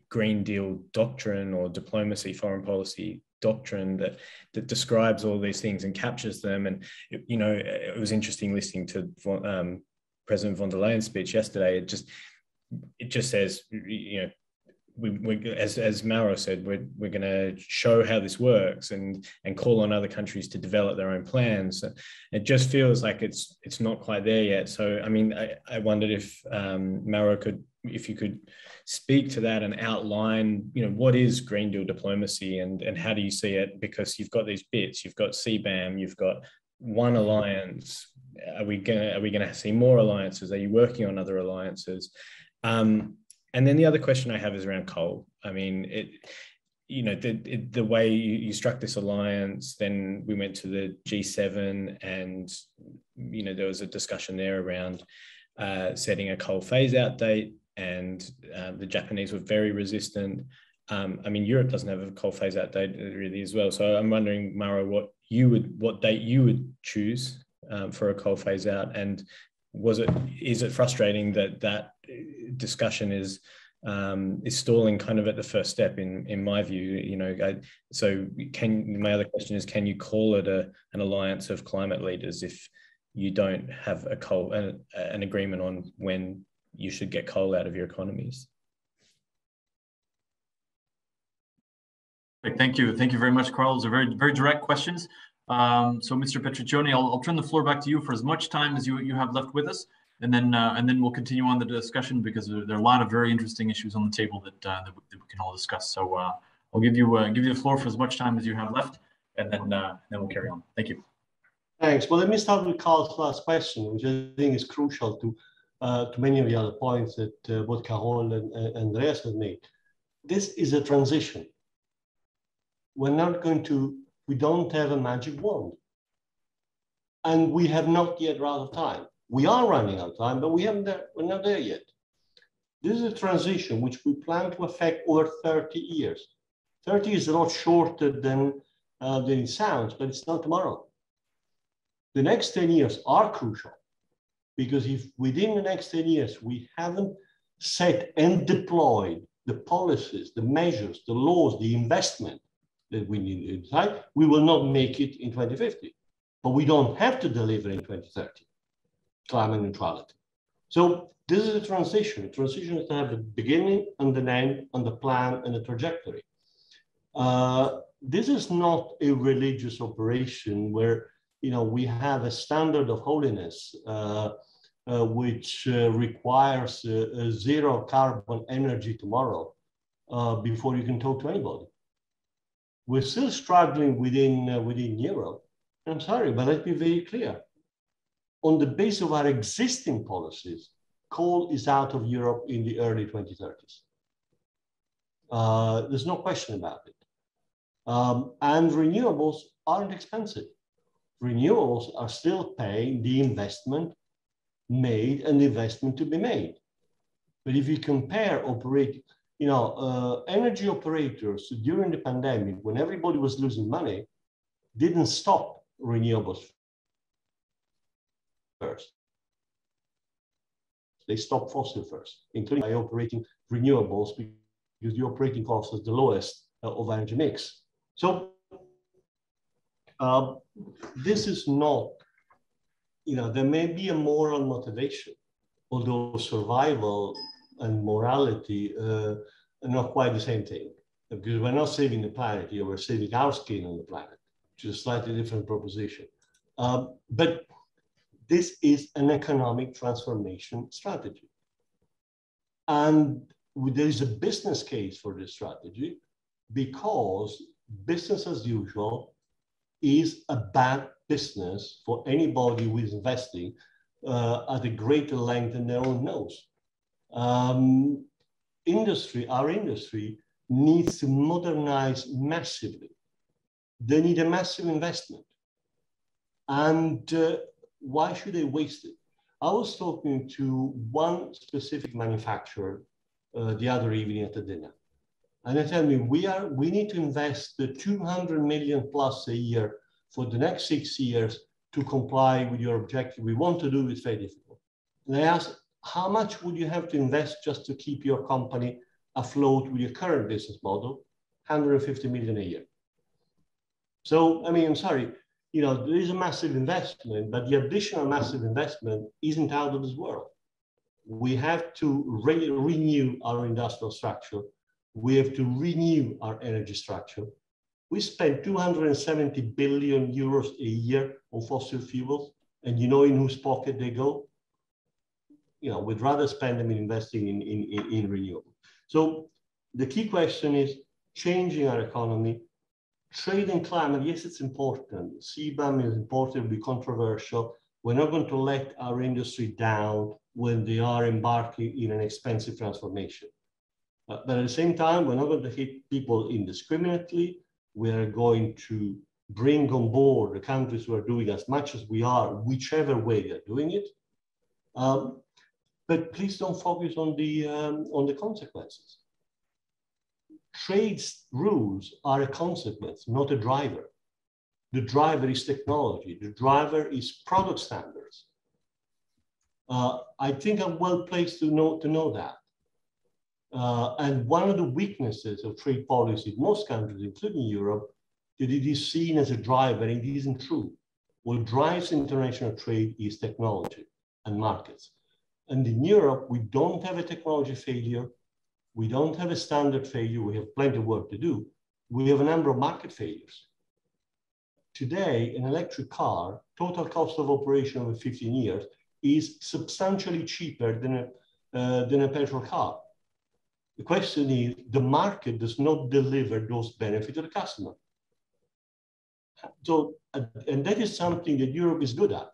Green Deal doctrine or diplomacy, foreign policy doctrine that describes all these things and captures them. And it was interesting listening to President von der Leyen's speech yesterday. It just says, as Mauro said, we're going to show how this works and call on other countries to develop their own plans. It just feels like it's not quite there yet. So I mean, I wondered if Mauro if you could speak to that and outline, what is Green Deal diplomacy and how do you see it? Because you've got these bits, you've got CBAM, you've got one alliance. Are we gonna see more alliances? Are you working on other alliances? And then the other question I have is around coal. I mean, the way you struck this alliance, then we went to the G7 and, there was a discussion there around setting a coal phase out date, and the Japanese were very resistant. I mean, Europe doesn't have a coal phase out date really as well. So I'm wondering, Mauro, what date you would choose for a coal phase out, and is it frustrating that discussion is stalling kind of at the first step in my view? My other question is, can you call it an alliance of climate leaders if you don't have an agreement on when you should get coal out of your economies?
Thank you very much, Carl. Those are very, very direct questions. So, Mr. Petriccioni, I'll turn the floor back to you for as much time as you have left with us, and then we'll continue on the discussion, because there are a lot of very interesting issues on the table that we can all discuss. So I'll give you the floor for as much time as you have left, and then we'll carry on. Thank you.
Thanks. Well, let me start with Carl's last question, which I think is crucial to many of the other points that both Carol and Andreas have made. This is a transition. We don't have a magic wand. And we have not yet run out of time. We are running out of time, but we're not there yet. This is a transition which we plan to affect over 30 years. 30 is a lot shorter than it sounds, but it's not tomorrow. The next 10 years are crucial, because if within the next 10 years we haven't set and deployed the policies, the measures, the laws, the investment that we need inside, we will not make it in 2050. But we don't have to deliver in 2030, climate neutrality. So this is a transition. A transition is to have a beginning and an end and the plan and the trajectory. This is not a religious operation where we have a standard of holiness which requires zero carbon energy tomorrow before you can talk to anybody. We're still struggling within Europe. I'm sorry, but let's be very clear. On the basis of our existing policies, coal is out of Europe in the early 2030s. There's no question about it. And renewables aren't expensive. Renewables are still paying the investment made and the investment to be made. But if you compare energy operators during the pandemic, when everybody was losing money, didn't stop renewables first. They stopped fossil first, including by operating renewables, because the operating cost is the lowest of energy mix. So this is not, there may be a moral motivation, although survival and morality are not quite the same thing, because we're not saving the planet here, we're saving our skin on the planet, which is a slightly different proposition. But this is an economic transformation strategy. And there is a business case for this strategy, because business as usual is a bad business for anybody who is investing at a greater length than their own nose. Our industry needs to modernize massively. They need a massive investment. And why should they waste it? I was talking to one specific manufacturer the other evening at the dinner. And they tell me, we need to invest the 200 million plus a year for the next 6 years to comply with your objective. We want to do it very difficult. And I asked, how much would you have to invest just to keep your company afloat with your current business model? 150 million a year. So, I'm sorry, there is a massive investment, but the additional massive investment isn't out of this world. We have to renew our industrial structure. We have to renew our energy structure. We spend 270 billion euros a year on fossil fuels, and in whose pocket they go? We'd rather spend them in investing in renewable. So the key question is changing our economy. Trade and climate, yes, it's important. CBAM is important, it'll be controversial. We're not going to let our industry down when they are embarking in an expensive transformation. But at the same time, we're not going to hit people indiscriminately. We are going to bring on board the countries who are doing as much as we are, whichever way they're doing it. But please don't focus on the consequences. Trade rules are a consequence, not a driver. The driver is technology. The driver is product standards. I think I'm well placed to know that. And one of the weaknesses of trade policy in most countries, including Europe, that it is seen as a driver, and it isn't true. What drives international trade is technology and markets. And in Europe, we don't have a technology failure. We don't have a standard failure. We have plenty of work to do. We have a number of market failures. Today, an electric car, total cost of operation over 15 years, is substantially cheaper than a petrol car. The question is, the market does not deliver those benefits to the customer. So, and that is something that Europe is good at.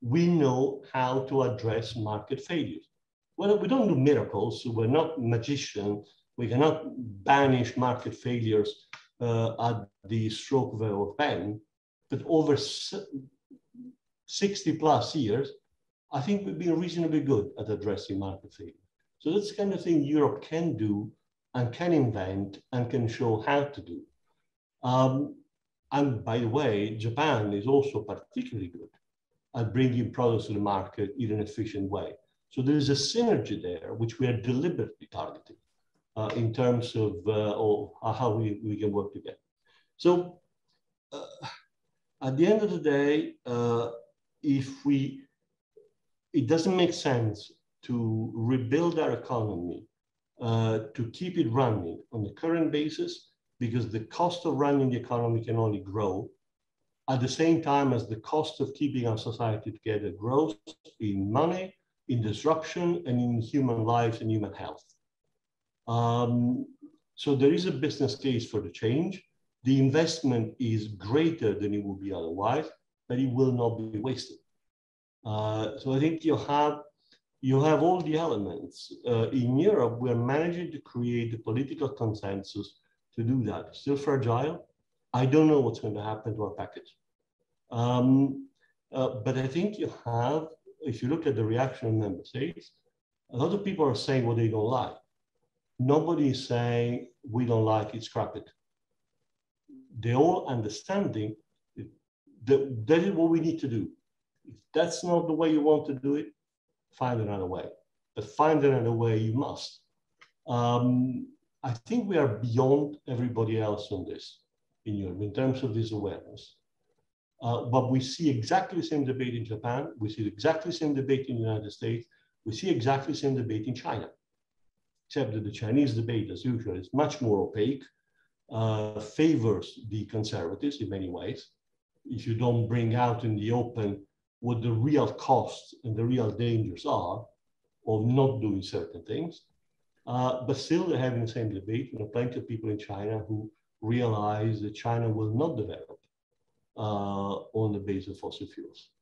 We know how to address market failures. Well, we don't do miracles, so we're not magicians. We cannot banish market failures at the stroke of a pen, but over 60 plus years, I think we've been reasonably good at addressing market failure. So that's the kind of thing Europe can do and can invent and can show how to do. And by the way, Japan is also particularly good at bringing products to the market in an efficient way. So there is a synergy there, which we are deliberately targeting in terms of how we can work together. So at the end of the day, it doesn't make sense to rebuild our economy, to keep it running on the current basis, because the cost of running the economy can only grow at the same time as the cost of keeping our society together grows in money, in disruption, and in human lives and human health. So there is a business case for the change. The investment is greater than it would be otherwise, but it will not be wasted. So I think you have all the elements. In Europe, we're managing to create the political consensus to do that. It's still fragile. I don't know what's going to happen to our package. But I think you have, if you look at the reaction of member states, a lot of people are saying what they don't like. Nobody is saying, we don't like it, scrap it. They're all understanding that is what we need to do. If that's not the way you want to do it, find another way. But find another way you must. I think we are beyond everybody else on this in Europe in terms of this awareness. But we see exactly the same debate in Japan. We see exactly the same debate in the United States. We see exactly the same debate in China, except that the Chinese debate, as usual, is much more opaque, favors the conservatives in many ways. If you don't bring out in the open what the real costs and the real dangers are of not doing certain things. But still they're having the same debate. There are plenty of people in China who realize that China will not develop on the basis of fossil fuels.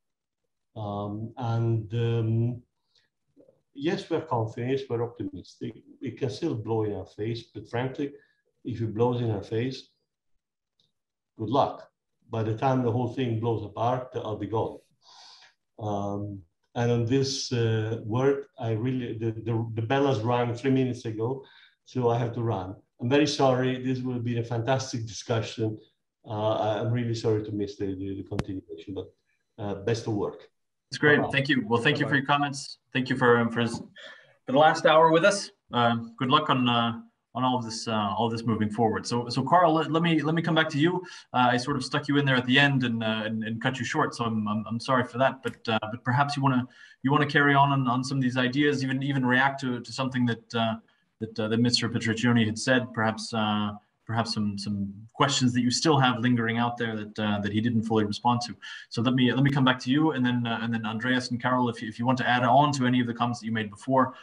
Yes, we're confident, we're optimistic. It can still blow in our face, but frankly, if it blows in our face, good luck. By the time the whole thing blows apart, I'll be gone. And on this work, the bell has rung 3 minutes ago, so I have to run. I'm very sorry. This will be a fantastic discussion. I'm really sorry to miss the continuation, but best of work.
It's great. Bye-bye. Thank you. Well, thank you for your comments. Thank you for the last hour with us. Good luck on all of this moving forward. So Carl, let me come back to you. I sort of stuck you in there at the end and cut you short. So I'm sorry for that. But perhaps you want to carry on some of these ideas, even react to something that Mr. Petriccioni had said. Perhaps some questions that you still have lingering out there that he didn't fully respond to. So let me come back to you, and then Andreas and Carol, if you want to add on to any of the comments that you made before,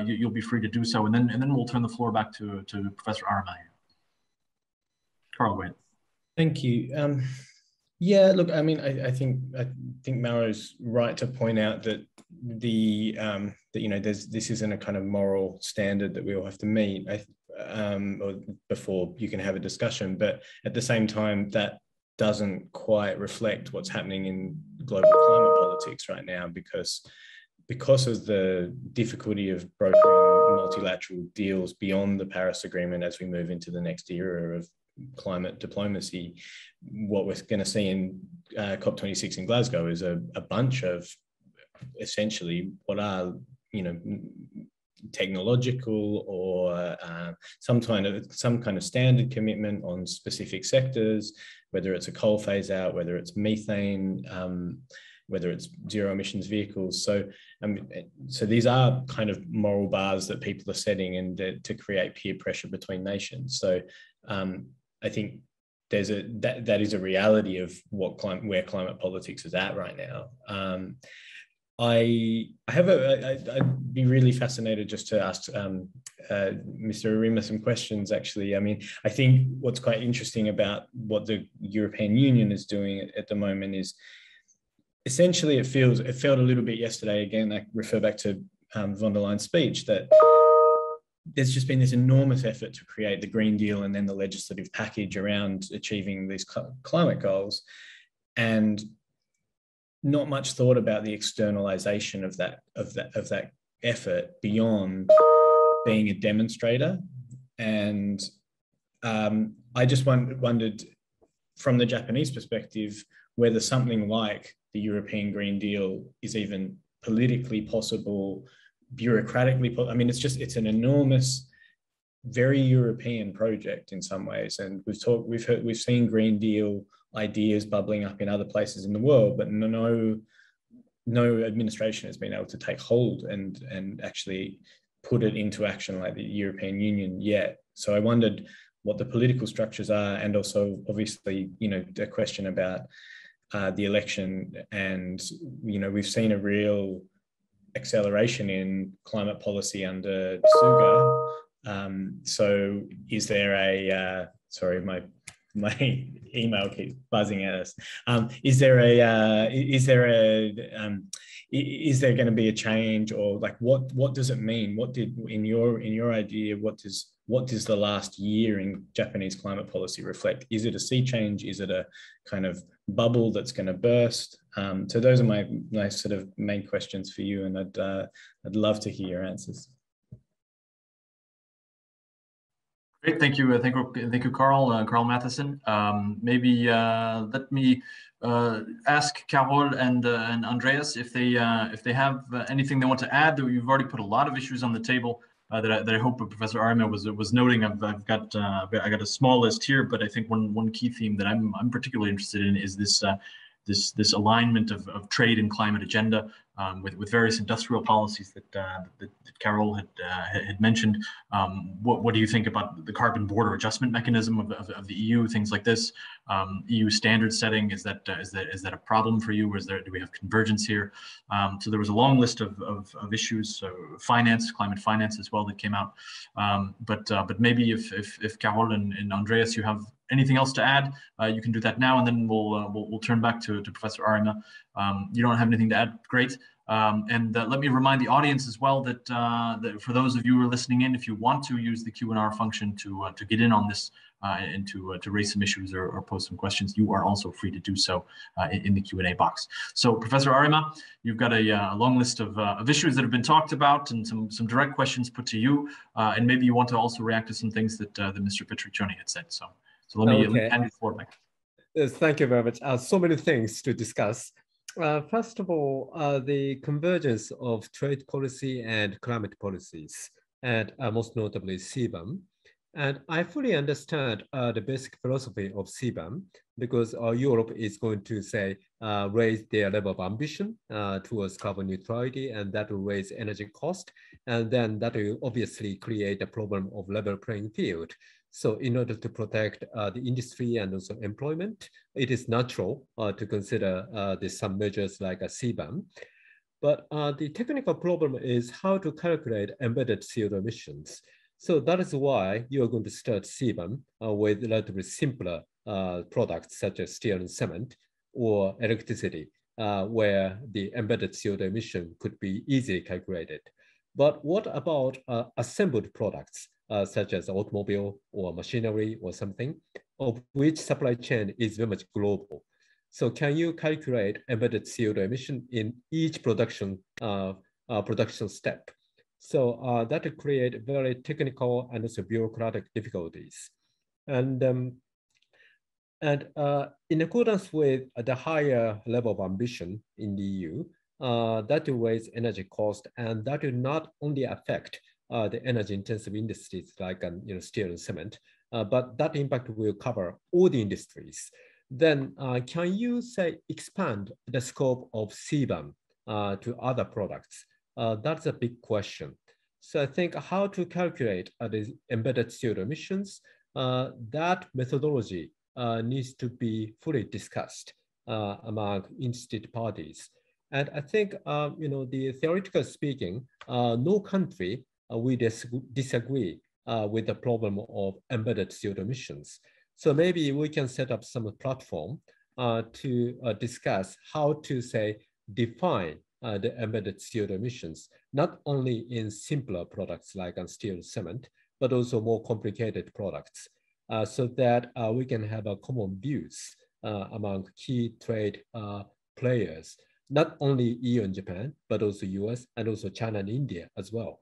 you'll be free to do so, and then we'll turn the floor back to Professor Arama. Carl, go ahead.
Thank you. Yeah, look, I mean, I think Mauro's right to point out that this isn't a kind of moral standard that we all have to meet. Or before you can have a discussion, but at the same time, that doesn't quite reflect what's happening in global climate politics right now, because of the difficulty of brokering multilateral deals beyond the Paris Agreement as we move into the next era of climate diplomacy. What we're going to see in COP26 in Glasgow is a bunch of essentially what are, technological or some kind of standard commitment on specific sectors, whether it's a coal phase out, whether it's methane, whether it's zero emissions vehicles. So these are kind of moral bars that people are setting and to create peer pressure between nations. So I think that is a reality of where climate politics is at right now. I'd be really fascinated just to ask Mr. Arima some questions, actually. I mean, I think what's quite interesting about what the European Union is doing at the moment is essentially it felt a little bit yesterday, again, I refer back to von der Leyen's speech, that there's just been this enormous effort to create the Green Deal and then the legislative package around achieving these climate goals. And not much thought about the externalization of that effort beyond being a demonstrator. And I just wondered, from the Japanese perspective, whether something like the European Green Deal is even politically possible, bureaucratically. I mean, it's an enormous, very European project in some ways. And we've seen Green Deal ideas bubbling up in other places in the world, but no administration has been able to take hold and actually put it into action like the European Union yet. So I wondered what the political structures are, and also obviously, the question about the election. And, we've seen a real acceleration in climate policy under Suga. So is there a, sorry, my email keeps buzzing at us. Is there going to be a change, or like what does it mean? What did in your idea? What does the last year in Japanese climate policy reflect? Is it a sea change? Is it a kind of bubble that's going to burst? So those are my sort of main questions for you, and I'd love to hear your answers.
Great, thank you, Carl. Carl Matheson. Maybe let me ask Carol and Andreas if they have anything they want to add. You've already put a lot of issues on the table that I hope Professor Arima was noting. I got a small list here, but I think one key theme that I'm particularly interested in is this alignment of trade and climate agenda with various industrial policies that Carol had mentioned. What do you think about the carbon border adjustment mechanism of the EU? Things like this, EU standard setting, is that a problem for you, or do we have convergence here? So there was a long list of issues, climate finance as well, that came out. But maybe if Carol and Andreas, you have anything else to add, you can do that now, and then we'll turn back to Professor Arima. You don't have anything to add? Great. And let me remind the audience as well that for those of you who are listening in, if you want to use the Q&R function to get in on this and to raise some issues or pose some questions, you are also free to do so in the Q&A box. So Professor Arima, you've got a long list of issues that have been talked about, and some direct questions put to you, and maybe you want to also react to some things that Mr. Petriccioni had said. So let me hand you the floor back.
Yes, thank you very much. So many things to discuss. First of all, the convergence of trade policy and climate policies, and most notably CBAM. And I fully understand the basic philosophy of CBAM, because Europe is going to say raise their level of ambition towards carbon neutrality, and that will raise energy cost, and then that will obviously create a problem of level playing field. So in order to protect the industry and also employment, it is natural to consider some measures like a CBAM. But the technical problem is how to calculate embedded CO2 emissions. So that is why you are going to start CBAM with relatively simpler products such as steel and cement or electricity, where the embedded CO2 emission could be easily calculated. But what about assembled products? Such as automobile or machinery or something, of which supply chain is very much global. So can you calculate embedded CO2 emission in each production step? So that will create very technical and also bureaucratic difficulties. And in accordance with the higher level of ambition in the EU, that will raise energy cost, and that will not only affect the energy-intensive industries like steel and cement, but that impact will cover all the industries. Then can you expand the scope of CBAM to other products? That's a big question. So I think how to calculate the embedded CO2 emissions, that methodology needs to be fully discussed among Institut parties. And I think, the theoretical speaking, no country we disagree with the problem of embedded CO2 emissions. So maybe we can set up some platform to discuss how to define the embedded CO2 emissions, not only in simpler products like steel and cement, but also more complicated products, so that we can have a common views among key trade players not only EU and Japan, but also US and also China and India as well.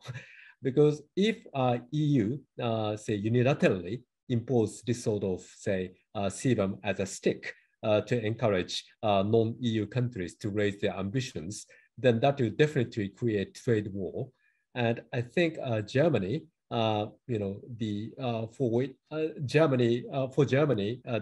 Because if EU, say, unilaterally impose this sort of, say, CBAM as a stick to encourage non-EU countries to raise their ambitions, then that will definitely create trade war. And I think Germany, you know, for Germany,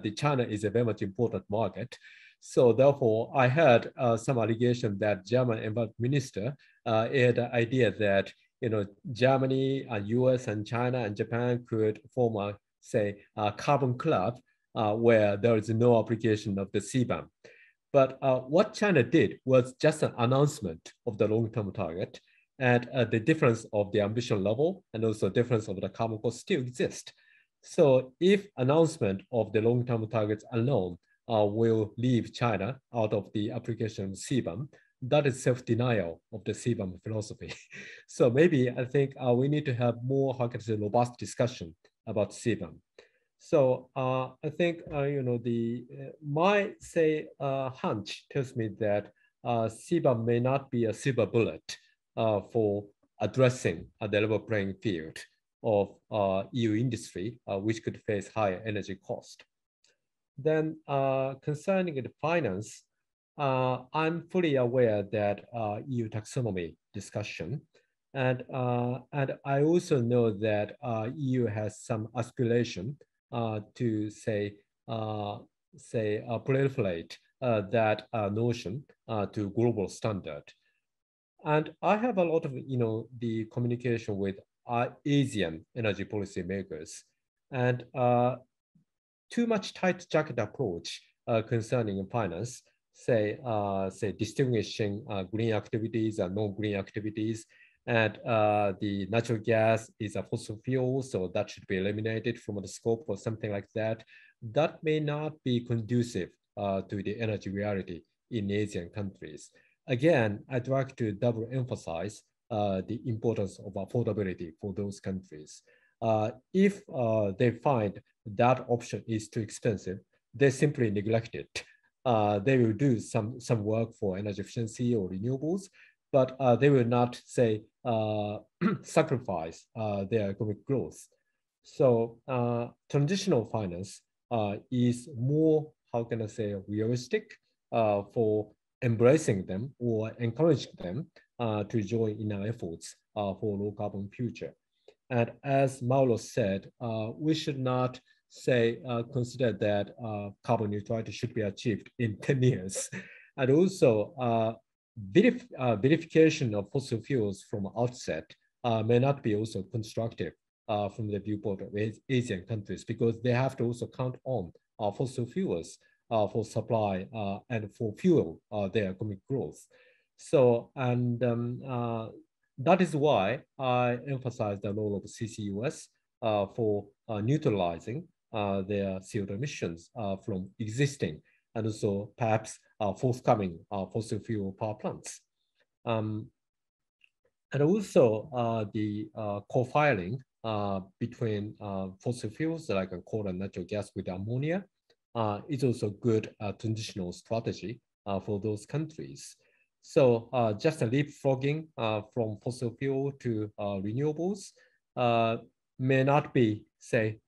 the China is a very much important market. So therefore, I heard some allegation that German environment minister had the idea that, you know, Germany and US and China and Japan could form a, say, a carbon club where there is no application of the CBAM. But what China did was just an announcement of the long-term target, and the difference of the ambition level and also difference of the carbon cost still exist. So if announcement of the long-term targets alone will leave China out of the application of CBAM, that is self-denial of the CBAM philosophy. So maybe I think we need to have more, how can I say, robust discussion about CBAM. So I think, you know, my, say, hunch tells me that CBAM may not be a silver bullet for addressing the level playing field of EU industry, which could face higher energy cost. Then concerning the finance, I'm fully aware that EU taxonomy discussion, and I also know that EU has some aspiration to say proliferate that notion to global standard. And I have a lot of, you know, the communication with Asian energy policy makers, and too much tight jacket approach concerning finance, say distinguishing green activities and non-green activities, and the natural gas is a fossil fuel, so that should be eliminated from the scope or something like that. That may not be conducive to the energy reality in Asian countries. Again, I'd like to double emphasize the importance of affordability for those countries. If they find that option is too expensive, they simply neglect it. They will do some work for energy efficiency or renewables, but they will not, say, sacrifice their economic growth. So transitional finance is more, how can I say, realistic for embracing them or encouraging them to join in our efforts for low carbon future. And as Mauro said, we should not say consider that carbon neutrality should be achieved in 10 years. And also verification of fossil fuels from outset may not be also constructive from the viewpoint of Asian countries, because they have to also count on fossil fuels for supply and for fuel their economic growth. So, and that is why I emphasize the role of CCUS for neutralizing their CO2 emissions from existing and also perhaps forthcoming fossil fuel power plants. And also the co-firing between fossil fuels like coal and natural gas with ammonia is also good transitional strategy for those countries. So just a leapfrogging from fossil fuel to renewables may not be, say,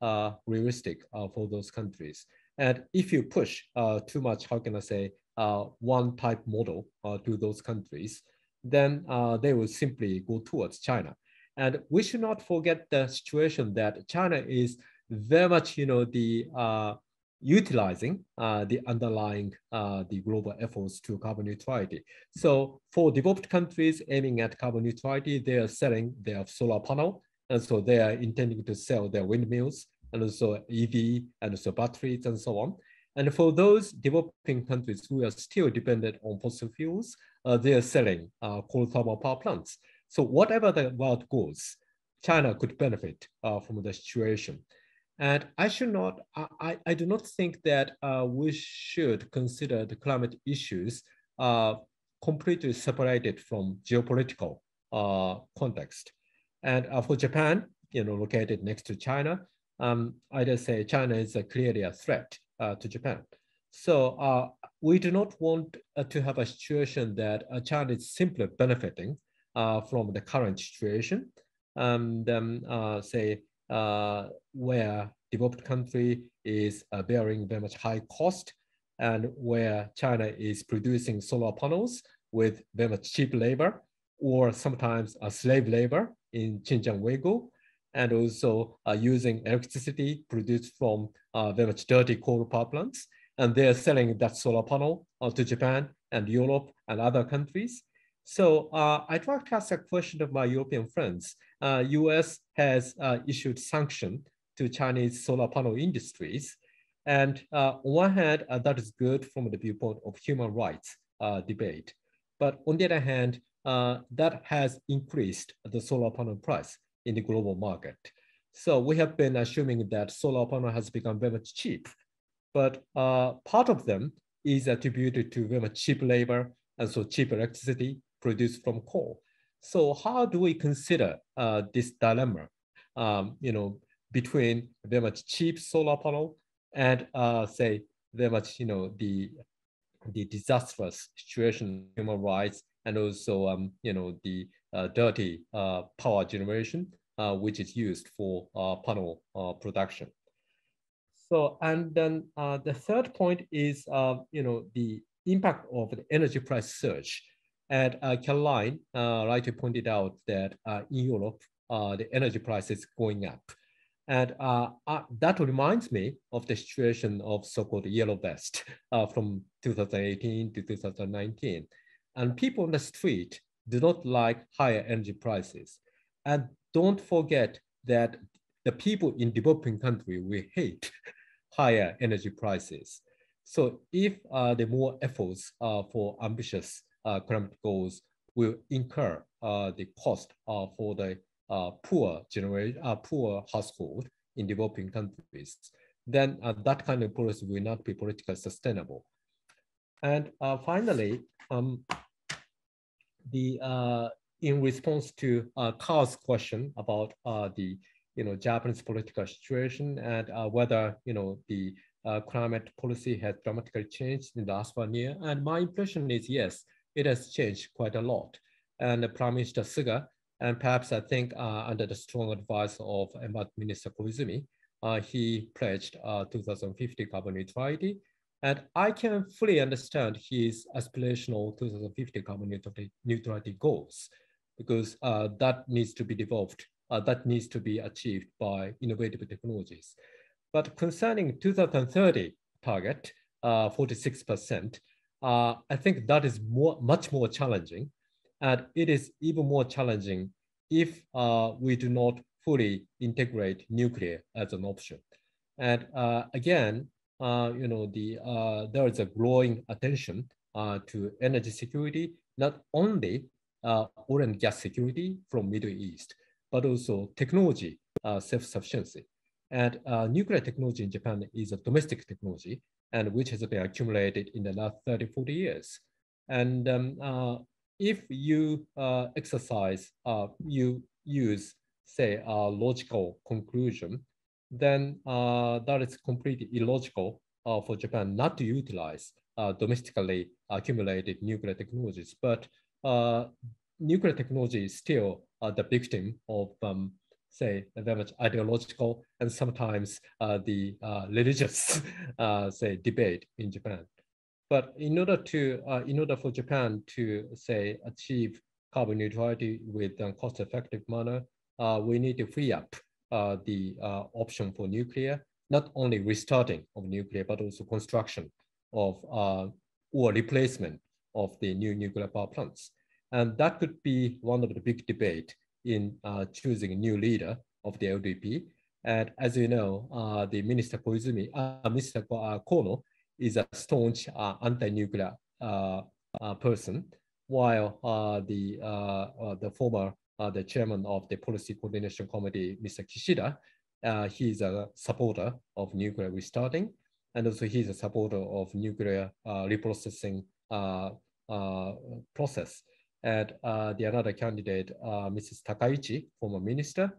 realistic for those countries. And if you push too much, how can I say, one type model to those countries, then they will simply go towards China. And we should not forget the situation that China is very much, you know, the utilizing the underlying the global efforts to carbon neutrality. So for developed countries aiming at carbon neutrality, they are selling their solar panel, and so they are intending to sell their windmills and also EV and also batteries and so on. And for those developing countries who are still dependent on fossil fuels, they are selling coal thermal power plants. So whatever the world goes, China could benefit from the situation. And I do not think that we should consider the climate issues completely separated from geopolitical context. And for Japan, you know, located next to China, I just say China is clearly a threat to Japan. So we do not want to have a situation that China is simply benefiting from the current situation, and say where developed country is bearing very much high cost, and where China is producing solar panels with very much cheap labor, or sometimes slave labor in Xinjiang Uyghur, and also using electricity produced from very much dirty coal power plants. And they're selling that solar panel to Japan and Europe and other countries. So I'd like to ask a question of my European friends. US has issued sanctions to Chinese solar panel industries. And on one hand, that is good from the viewpoint of human rights debate. But on the other hand, that has increased the solar panel price in the global market. So we have been assuming that solar panel has become very much cheap, but part of them is attributed to very much cheap labor and so cheap electricity produced from coal. So how do we consider this dilemma, between very much cheap solar panel and say very much, the disastrous situation, human rights, and also, the dirty power generation, which is used for panel production. So, and then the third point is, the impact of the energy price surge. And Caroline rightly pointed out that in Europe, the energy price is going up. And that reminds me of the situation of so-called yellow vest from 2018 to 2019. And people on the street do not like higher energy prices. And don't forget that the people in developing countries will hate higher energy prices. So if the more efforts for ambitious climate goals will incur the cost for the poor household in developing countries, then that kind of policy will not be politically sustainable. And finally, in response to Carl's question about the Japanese political situation and whether the climate policy has dramatically changed in the last 1 year, and my impression is yes, it has changed quite a lot. And Prime Minister Suga, and perhaps I think under the strong advice of Environment Minister Koizumi, he pledged 2050 carbon neutrality. And I can fully understand his aspirational 2050 carbon neutrality goals, because that needs to be developed, that needs to be achieved by innovative technologies. But concerning 2030 target, 46%, I think that is much more challenging. And it is even more challenging if we do not fully integrate nuclear as an option. And again, there is a growing attention to energy security, not only oil and gas security from Middle East, but also technology self-sufficiency. And nuclear technology in Japan is a domestic technology, and which has been accumulated in the last 30, 40 years. And if you you use, say, a logical conclusion, then that is completely illogical for Japan not to utilize domestically accumulated nuclear technologies. But nuclear technology is still the victim of, say, very much ideological and sometimes the religious, say, debate in Japan. But in order for Japan to, say, achieve carbon neutrality with a cost-effective manner, we need to free up the option for nuclear, not only restarting of nuclear, but also construction of or replacement of the new nuclear power plants. And that could be one of the big debate in choosing a new leader of the LDP. And as you know, the Minister Koizumi, Mr. Kono is a staunch anti-nuclear person, while the former the chairman of the Policy Coordination Committee, Mr. Kishida, he's a supporter of nuclear restarting, and also he's a supporter of nuclear reprocessing process. And the another candidate, Mrs. Takaichi, former minister,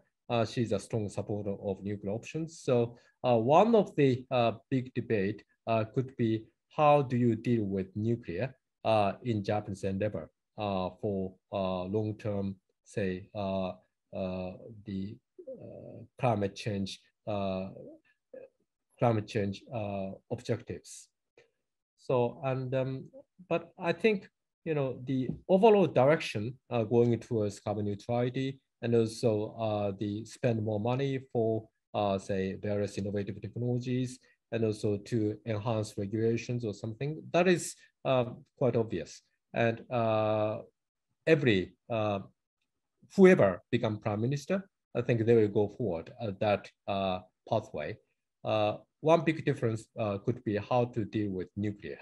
she's a strong supporter of nuclear options. So one of the big debate could be how do you deal with nuclear in Japan's endeavor for long-term, say, the climate change objectives. So, and but I think, you know, the overall direction going towards carbon neutrality, and also the spend more money for say various innovative technologies, and also to enhance regulations or something, that is quite obvious. And whoever become prime minister, I think they will go forward that pathway. One big difference could be how to deal with nuclear.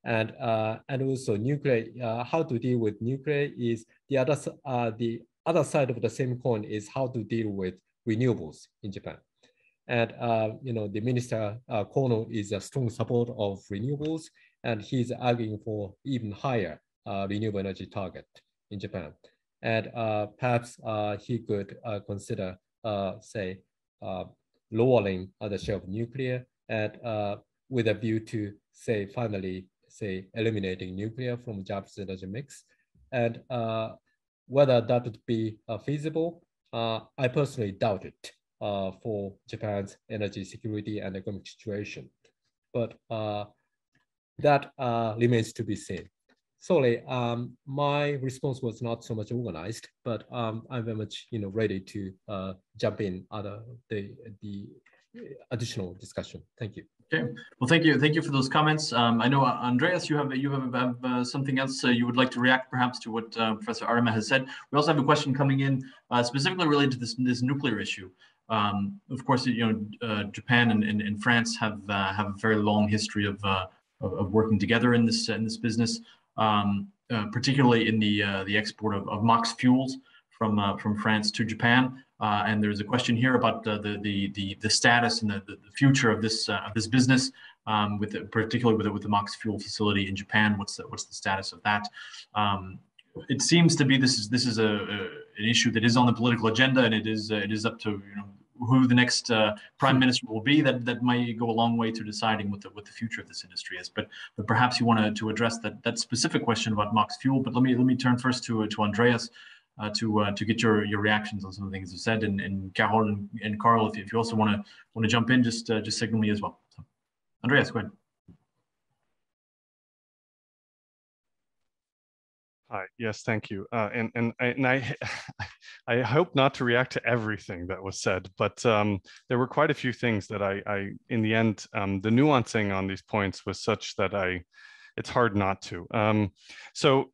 And also nuclear, how to deal with nuclear is the other side of the same coin is how to deal with renewables in Japan. And you know, the minister Kono is a strong supporter of renewables, and he's arguing for even higher renewable energy target in Japan. And perhaps he could consider, say, lowering the share of nuclear, and with a view to, say, finally, say, eliminating nuclear from Japan's energy mix. And whether that would be feasible, I personally doubt it for Japan's energy security and economic situation. But that remains to be seen. Sorry, my response was not so much organized, but I'm very much, you know, ready to jump in other the additional discussion. Thank you.
Okay, well, thank you for those comments. I know Andreas, you have something else you would like to react perhaps to what Professor Arima has said. We also have a question coming in specifically related to this nuclear issue. Of course, you know, Japan and France have a very long history of working together in this business. Particularly in the export of MOX fuels from France to Japan, and there's a question here about the status and the future of this business, particularly with the MOX fuel facility in Japan. What's the status of that? It seems to be this is an issue that is on the political agenda, and it is up to, you know, who the next prime minister will be. That might go a long way to deciding what the future of this industry is. But perhaps you wanted to address that specific question about MOX fuel. But let me turn first to Andreas to get your reactions on some of the things you said, and Carol and Carl, if you also want to jump in, just signal me as well. So, Andreas, go ahead.
Hi. Yes, thank you. And I hope not to react to everything that was said, but there were quite a few things that I in the end, the nuancing on these points was such that it's hard not to. So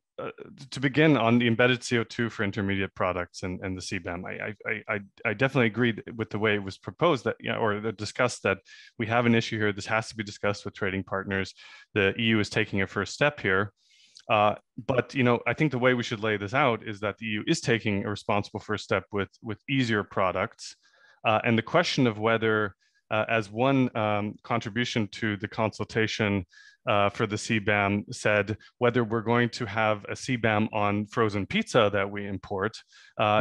to begin on the embedded CO2 for intermediate products and the CBAM, I definitely agreed with the way it was proposed, that, you know, or discussed, that we have an issue here. This has to be discussed with trading partners. The EU is taking a first step here. But, you know, I think the way we should lay this out is that the EU is taking a responsible first step with easier products. And the question of whether, as one contribution to the consultation for the CBAM said, whether we're going to have a CBAM on frozen pizza that we import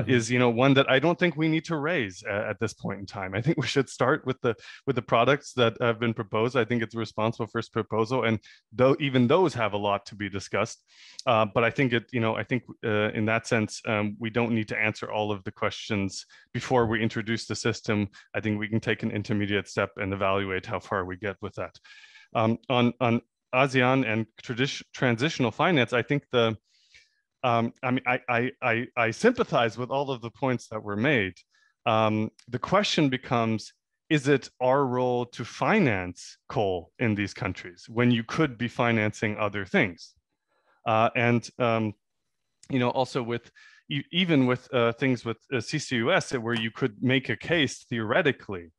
is, you know, one that I don't think we need to raise at this point in time. I think we should start with the products that have been proposed. I think it's a responsible first proposal, and though even those have a lot to be discussed. But I think in that sense, we don't need to answer all of the questions before we introduce the system. I think we can take an intermediate step and evaluate how far we get with that. On ASEAN and transitional finance, I think I sympathize with all of the points that were made. The question becomes, is it our role to finance coal in these countries when you could be financing other things? You know, also even with things with CCUS, where you could make a case theoretically,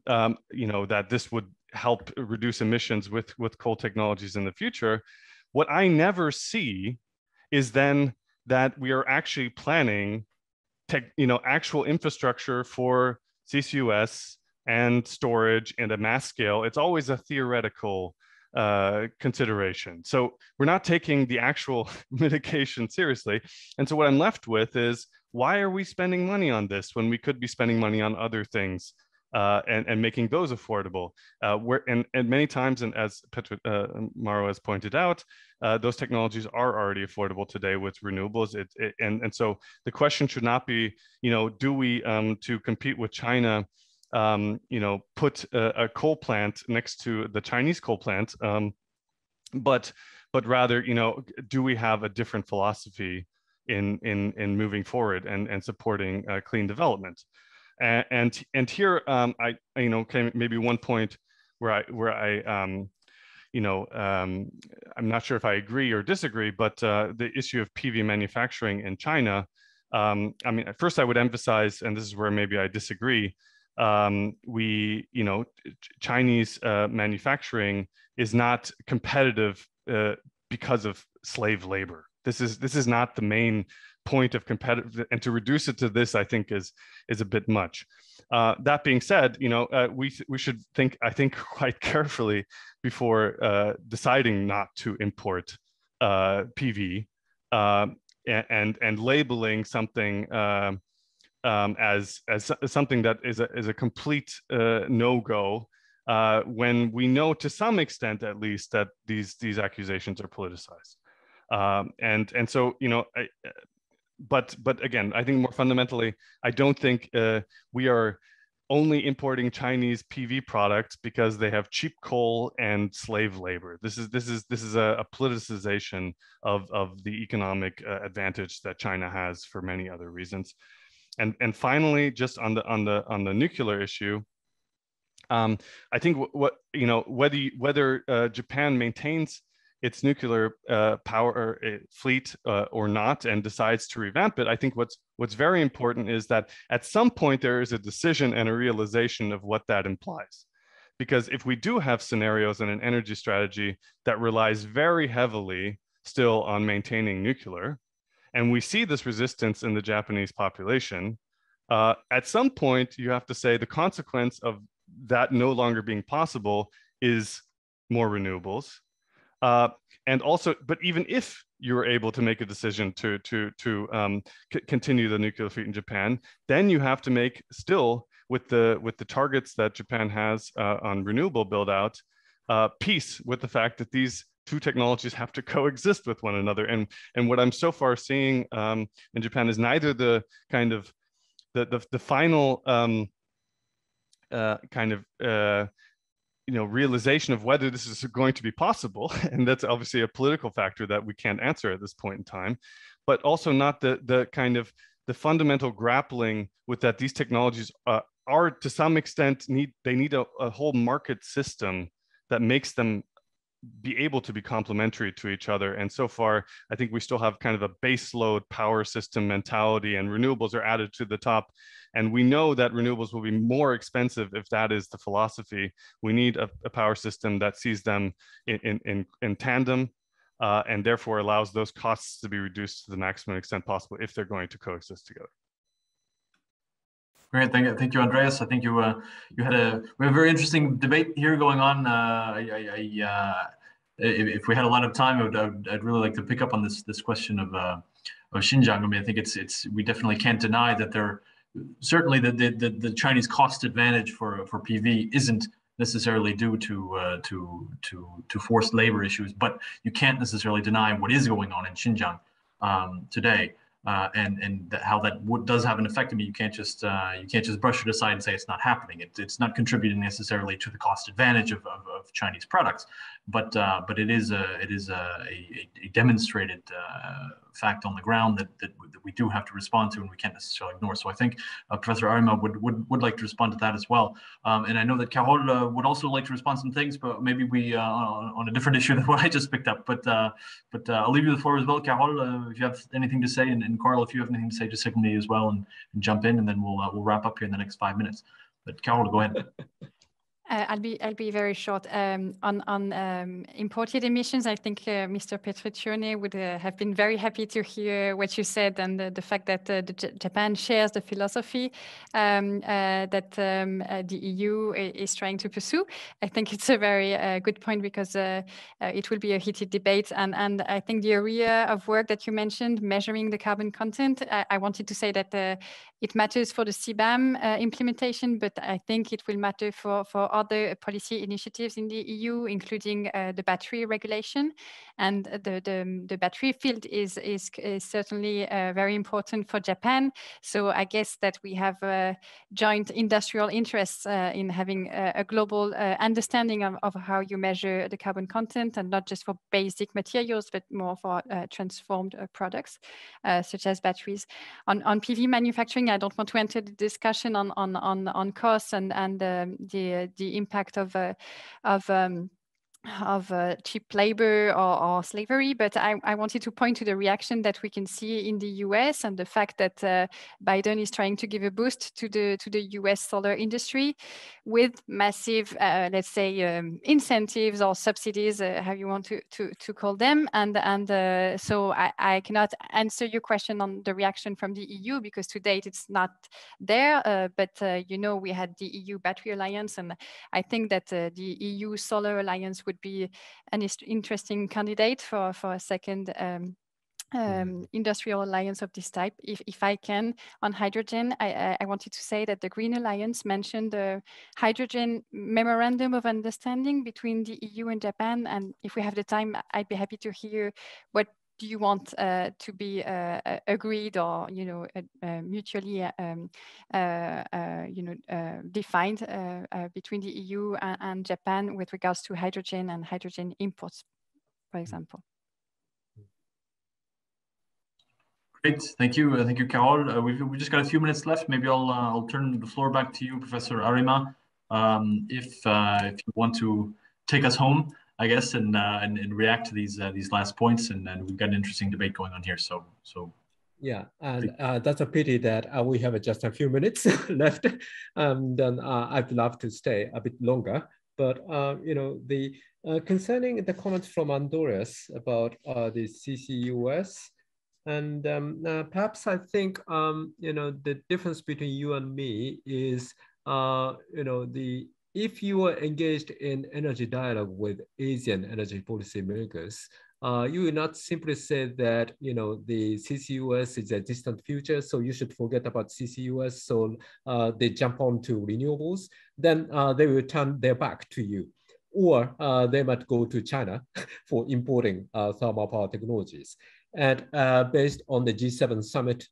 you know, that this would help reduce emissions with coal technologies in the future. What I never see is then that we are actually planning actual infrastructure for CCUS and storage and a mass scale. It's always a theoretical consideration. So we're not taking the actual mitigation seriously. And so what I'm left with is, why are we spending money on this when we could be spending money on other things and making those affordable. And many times, and as Mauro has pointed out, those technologies are already affordable today with renewables. And so the question should not be, do we, to compete with China, put a coal plant next to the Chinese coal plant, but rather, do we have a different philosophy in moving forward and supporting clean development? And here, maybe one point where I'm not sure if I agree or disagree, but the issue of PV manufacturing in China. At first I would emphasize, and this is where maybe I disagree, Chinese manufacturing is not competitive because of slave labor. This is not the main point of competitive, and to reduce it to this, I think is a bit much. That being said, we should think, I think, quite carefully before deciding not to import PV and labeling something as something that is a complete no-go, when we know to some extent, at least, that these accusations are politicized. And so, but again, I think more fundamentally, I don't think we are only importing Chinese PV products because they have cheap coal and slave labor. This is a politicization of the economic advantage that China has for many other reasons. And finally, just on the nuclear issue, I think whether Japan maintains its nuclear power fleet or not, and decides to revamp it, I think what's very important is that at some point there is a decision and a realization of what that implies. Because if we do have scenarios in an energy strategy that relies very heavily still on maintaining nuclear, and we see this resistance in the Japanese population, at some point you have to say the consequence of that no longer being possible is more renewables. And also, but even if you were able to make a decision to continue the nuclear fleet in Japan, then you have to make still with the targets that Japan has on renewable build out, peace with the fact that these two technologies have to coexist with one another. And what I'm so far seeing in Japan is neither the kind of the final realization of whether this is going to be possible, and that's obviously a political factor that we can't answer at this point in time, but also not the kind of the fundamental grappling with that these technologies are to some extent need a whole market system that makes them be able to be complementary to each other. And so far, I think we still have kind of a base load power system mentality, and renewables are added to the top. And we know that renewables will be more expensive if that is the philosophy. We need a power system that sees them in tandem, and therefore allows those costs to be reduced to the maximum extent possible if they're going to coexist together.
Great, thank you, Andreas. I think we have a very interesting debate here going on. If we had a lot of time, I'd really like to pick up on this question of Xinjiang. I mean, I think we definitely can't deny that certainly the Chinese cost advantage for PV isn't necessarily due to forced labor issues, but you can't necessarily deny what is going on in Xinjiang today. And how that does have an effect. I mean, you can't just brush it aside and say it's not happening. It's not contributing necessarily to the cost advantage of Chinese products, but it is a demonstrated fact on the ground that we do have to respond to, and we can't necessarily ignore. So I think Professor Arima would like to respond to that as well. And I know that Carole would also like to respond to some things, but maybe we on a different issue than what I just picked up. But I'll leave you the floor as well, Carole, if you have anything to say, and Carl, if you have anything to say, just signal me as well and jump in, and then we'll wrap up here in the next 5 minutes. But Carole, go ahead.
I'll be very short. On imported emissions, I think Mr. Petriccione would have been very happy to hear what you said, and the fact that Japan shares the philosophy that the EU is trying to pursue. I think it's a very good point, because it will be a heated debate, and I think the area of work that you mentioned, measuring the carbon content, I wanted to say that it matters for the CBAM implementation, but I think it will matter for other policy initiatives in the EU, including the battery regulation. And the battery field is certainly very important for Japan. So I guess that we have joint industrial interests in having a global understanding of how you measure the carbon content, and not just for basic materials, but more for transformed products, such as batteries. On PV manufacturing, I don't want to enter the discussion on costs and the impact of cheap labor or slavery, but I wanted to point to the reaction that we can see in the US, and the fact that Biden is trying to give a boost to the US solar industry with massive, let's say, incentives or subsidies, how you want to call them. And so I cannot answer your question on the reaction from the EU, because to date it's not there. But you know, we had the EU Battery Alliance, and I think that the EU Solar Alliance would be an interesting candidate for a second industrial alliance of this type. If I can, on hydrogen, I wanted to say that the Green Alliance mentioned the hydrogen memorandum of understanding between the EU and Japan. And if we have the time, I'd be happy to hear what do you want to be agreed, or mutually defined between the EU and Japan with regards to hydrogen and hydrogen imports, for example.
Great, thank you, Carol. We've just got a few minutes left. Maybe I'll turn the floor back to you, Professor Arima, if you want to take us home, I guess, and react to these last points, and we've got an interesting debate going on here. So
yeah, and that's a pity that we have just a few minutes left, and then I'd love to stay a bit longer. But concerning the comments from Andreas about the CCUS, and perhaps I think the difference between you and me is if you are engaged in energy dialogue with Asian energy policy makers, you will not simply say that the CCUS is a distant future, so you should forget about CCUS. So they jump onto renewables, then they will turn their back to you, or they might go to China for importing thermal power technologies. And based on the G7 summit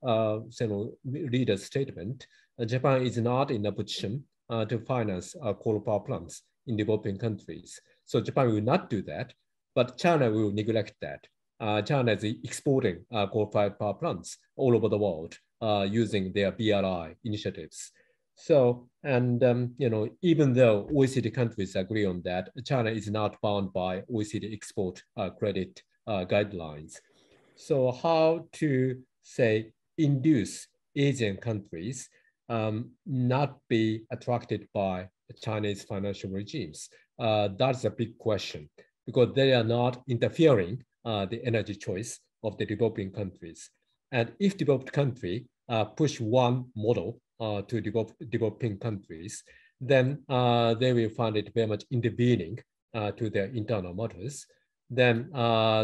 leader's statement, Japan is not in a position to finance coal power plants in developing countries. So Japan will not do that, but China will neglect that. China is exporting coal-fired power plants all over the world using their BRI initiatives. So, and even though OECD countries agree on that, China is not bound by OECD export credit guidelines. So how to, say, induce Asian countries not be attracted by Chinese financial regimes? That's a big question, because they are not interfering the energy choice of the developing countries. And if developed country push one model to developing countries, then they will find it very much intervening to their internal matters. Then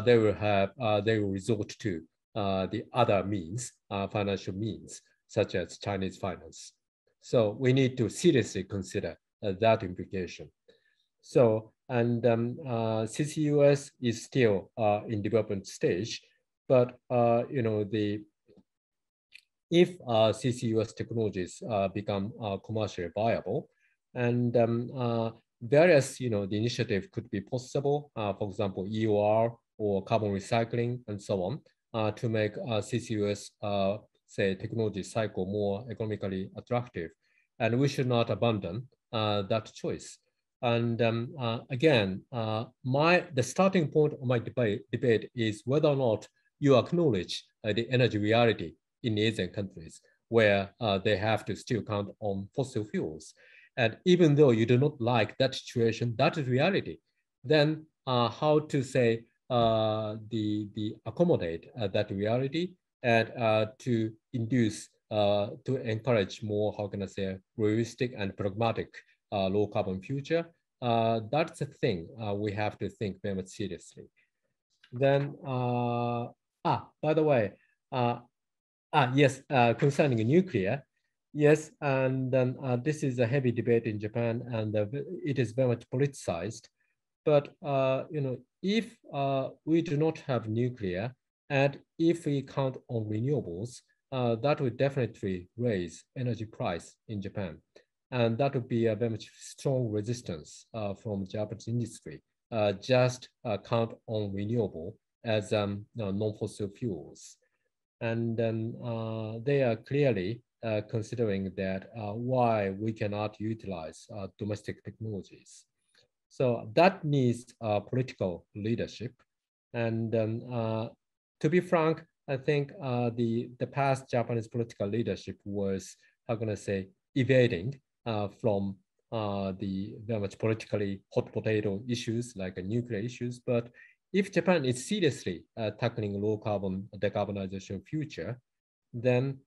they will resort to the other means, financial means, such as Chinese finance. So we need to seriously consider that implication. So, and CCUS is still in development stage, but if CCUS technologies become commercially viable, and various, the initiative could be possible, for example, EOR or carbon recycling and so on, to make CCUS, say, technology cycle more economically attractive. And we should not abandon that choice. And again, the starting point of my debate is whether or not you acknowledge the energy reality in Asian countries, where they have to still count on fossil fuels. And even though you do not like that situation, that is reality. Then how to say the accommodate that reality and to induce to encourage more, how can I say, realistic and pragmatic low carbon future. That's a thing we have to think very much seriously. Then, by the way, yes, concerning nuclear, yes, and then this is a heavy debate in Japan, and it is very much politicized. But you know, if we do not have nuclear, and if we count on renewables, that would definitely raise energy price in Japan, and that would be a very much strong resistance from Japanese industry. Just count on renewable as non-fossil fuels. And then they are clearly considering that why we cannot utilize domestic technologies. So that needs political leadership. And to be frank, I think the past Japanese political leadership was, how can I say, evading from the very much politically hot potato issues like nuclear issues. But if Japan is seriously tackling low carbon decarbonization future, then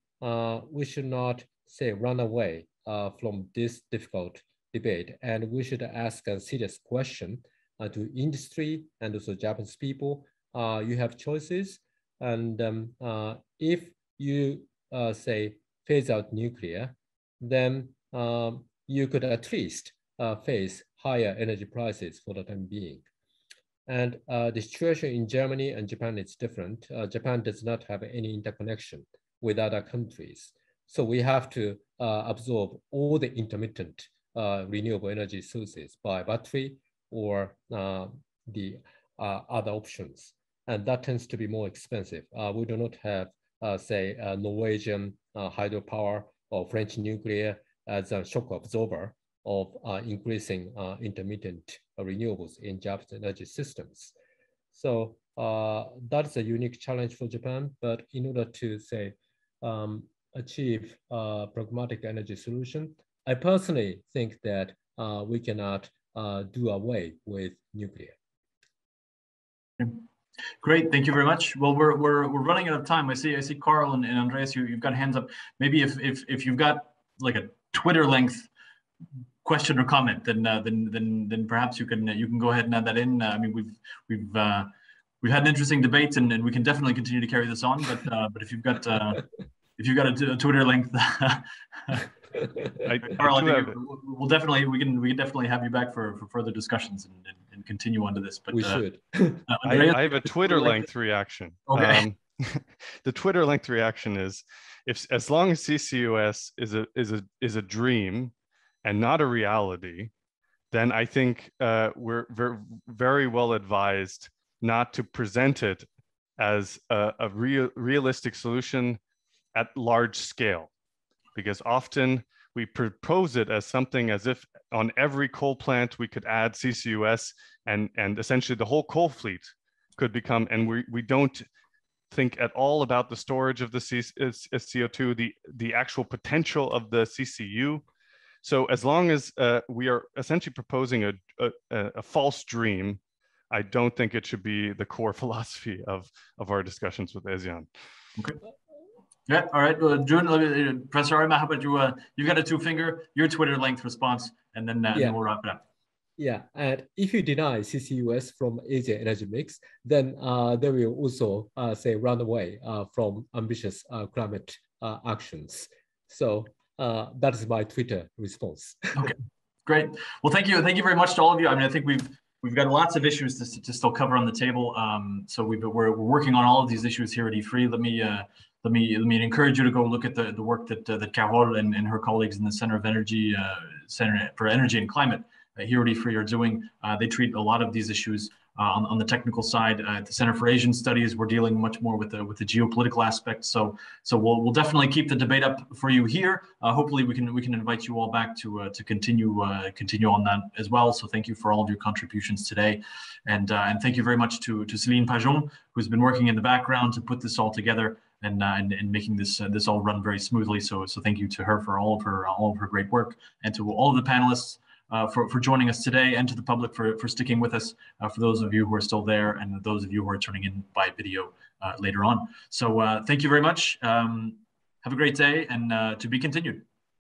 we should not say run away from this difficult debate, and we should ask a serious question to industry and also Japanese people. You have choices, and if you say phase out nuclear, then you could at least face higher energy prices for the time being. And the situation in Germany and Japan is different. Japan does not have any interconnection with other countries. So we have to absorb all the intermittent renewable energy sources by battery or the other options. And that tends to be more expensive. We do not have, say, Norwegian hydropower or French nuclear as a shock absorber of increasing intermittent renewables in Japanese energy systems. So that's a unique challenge for Japan, but in order to say achieve a pragmatic energy solution, I personally think that we cannot do away with nuclear.
Great, thank you very much. Well, we're running out of time. I see Carl and Andreas, you've got hands up. Maybe if you've got like a Twitter length question or comment, then perhaps you can go ahead and add that in. I mean, we've had an interesting debate, and we can definitely continue to carry this on. But if you've got a Twitter length, Carl, we can definitely have you back for further discussions and continue on to this. But
we should.
I have a Twitter length reaction.
Okay.
The Twitter length reaction is, as long as CCUS is a dream and not a reality, then I think we're very well advised not to present it as a realistic solution at large scale, because often we propose it as something as if on every coal plant we could add CCUS and essentially the whole coal fleet could become, and we don't think at all about the storage of the CO2, the actual potential of the CCU. So as long as we are essentially proposing a false dream, I don't think it should be the core philosophy of our discussions with ASEAN.
Okay. Yeah, all right. June, Professor Arima, how about you? You've got a two-finger, your Twitter length response, and then we'll wrap it up.
Yeah, and if you deny CCUS from Asia energy mix, then they will also say run away from ambitious climate actions. So that is my Twitter response.
Okay, great. Well, thank you very much to all of you. I mean, I think we've got lots of issues to still cover on the table. So we're working on all of these issues here at E3. Let me encourage you to go look at the work that Carol and her colleagues in the Center for Energy and Climate here at E3 are doing. They treat a lot of these issues on the technical side. At the Center for Asian Studies, we're dealing much more with the geopolitical aspect. So we'll definitely keep the debate up for you here. Hopefully we can invite you all back to continue on that as well. So thank you for all of your contributions today, and thank you very much to Céline Pajon, who's been working in the background to put this all together. and making this all run very smoothly. So thank you to her for all of her great work, and to all of the panelists for joining us today, and to the public for sticking with us, for those of you who are still there and those of you who are turning in by video later on. So thank you very much. Have a great day, and to be continued.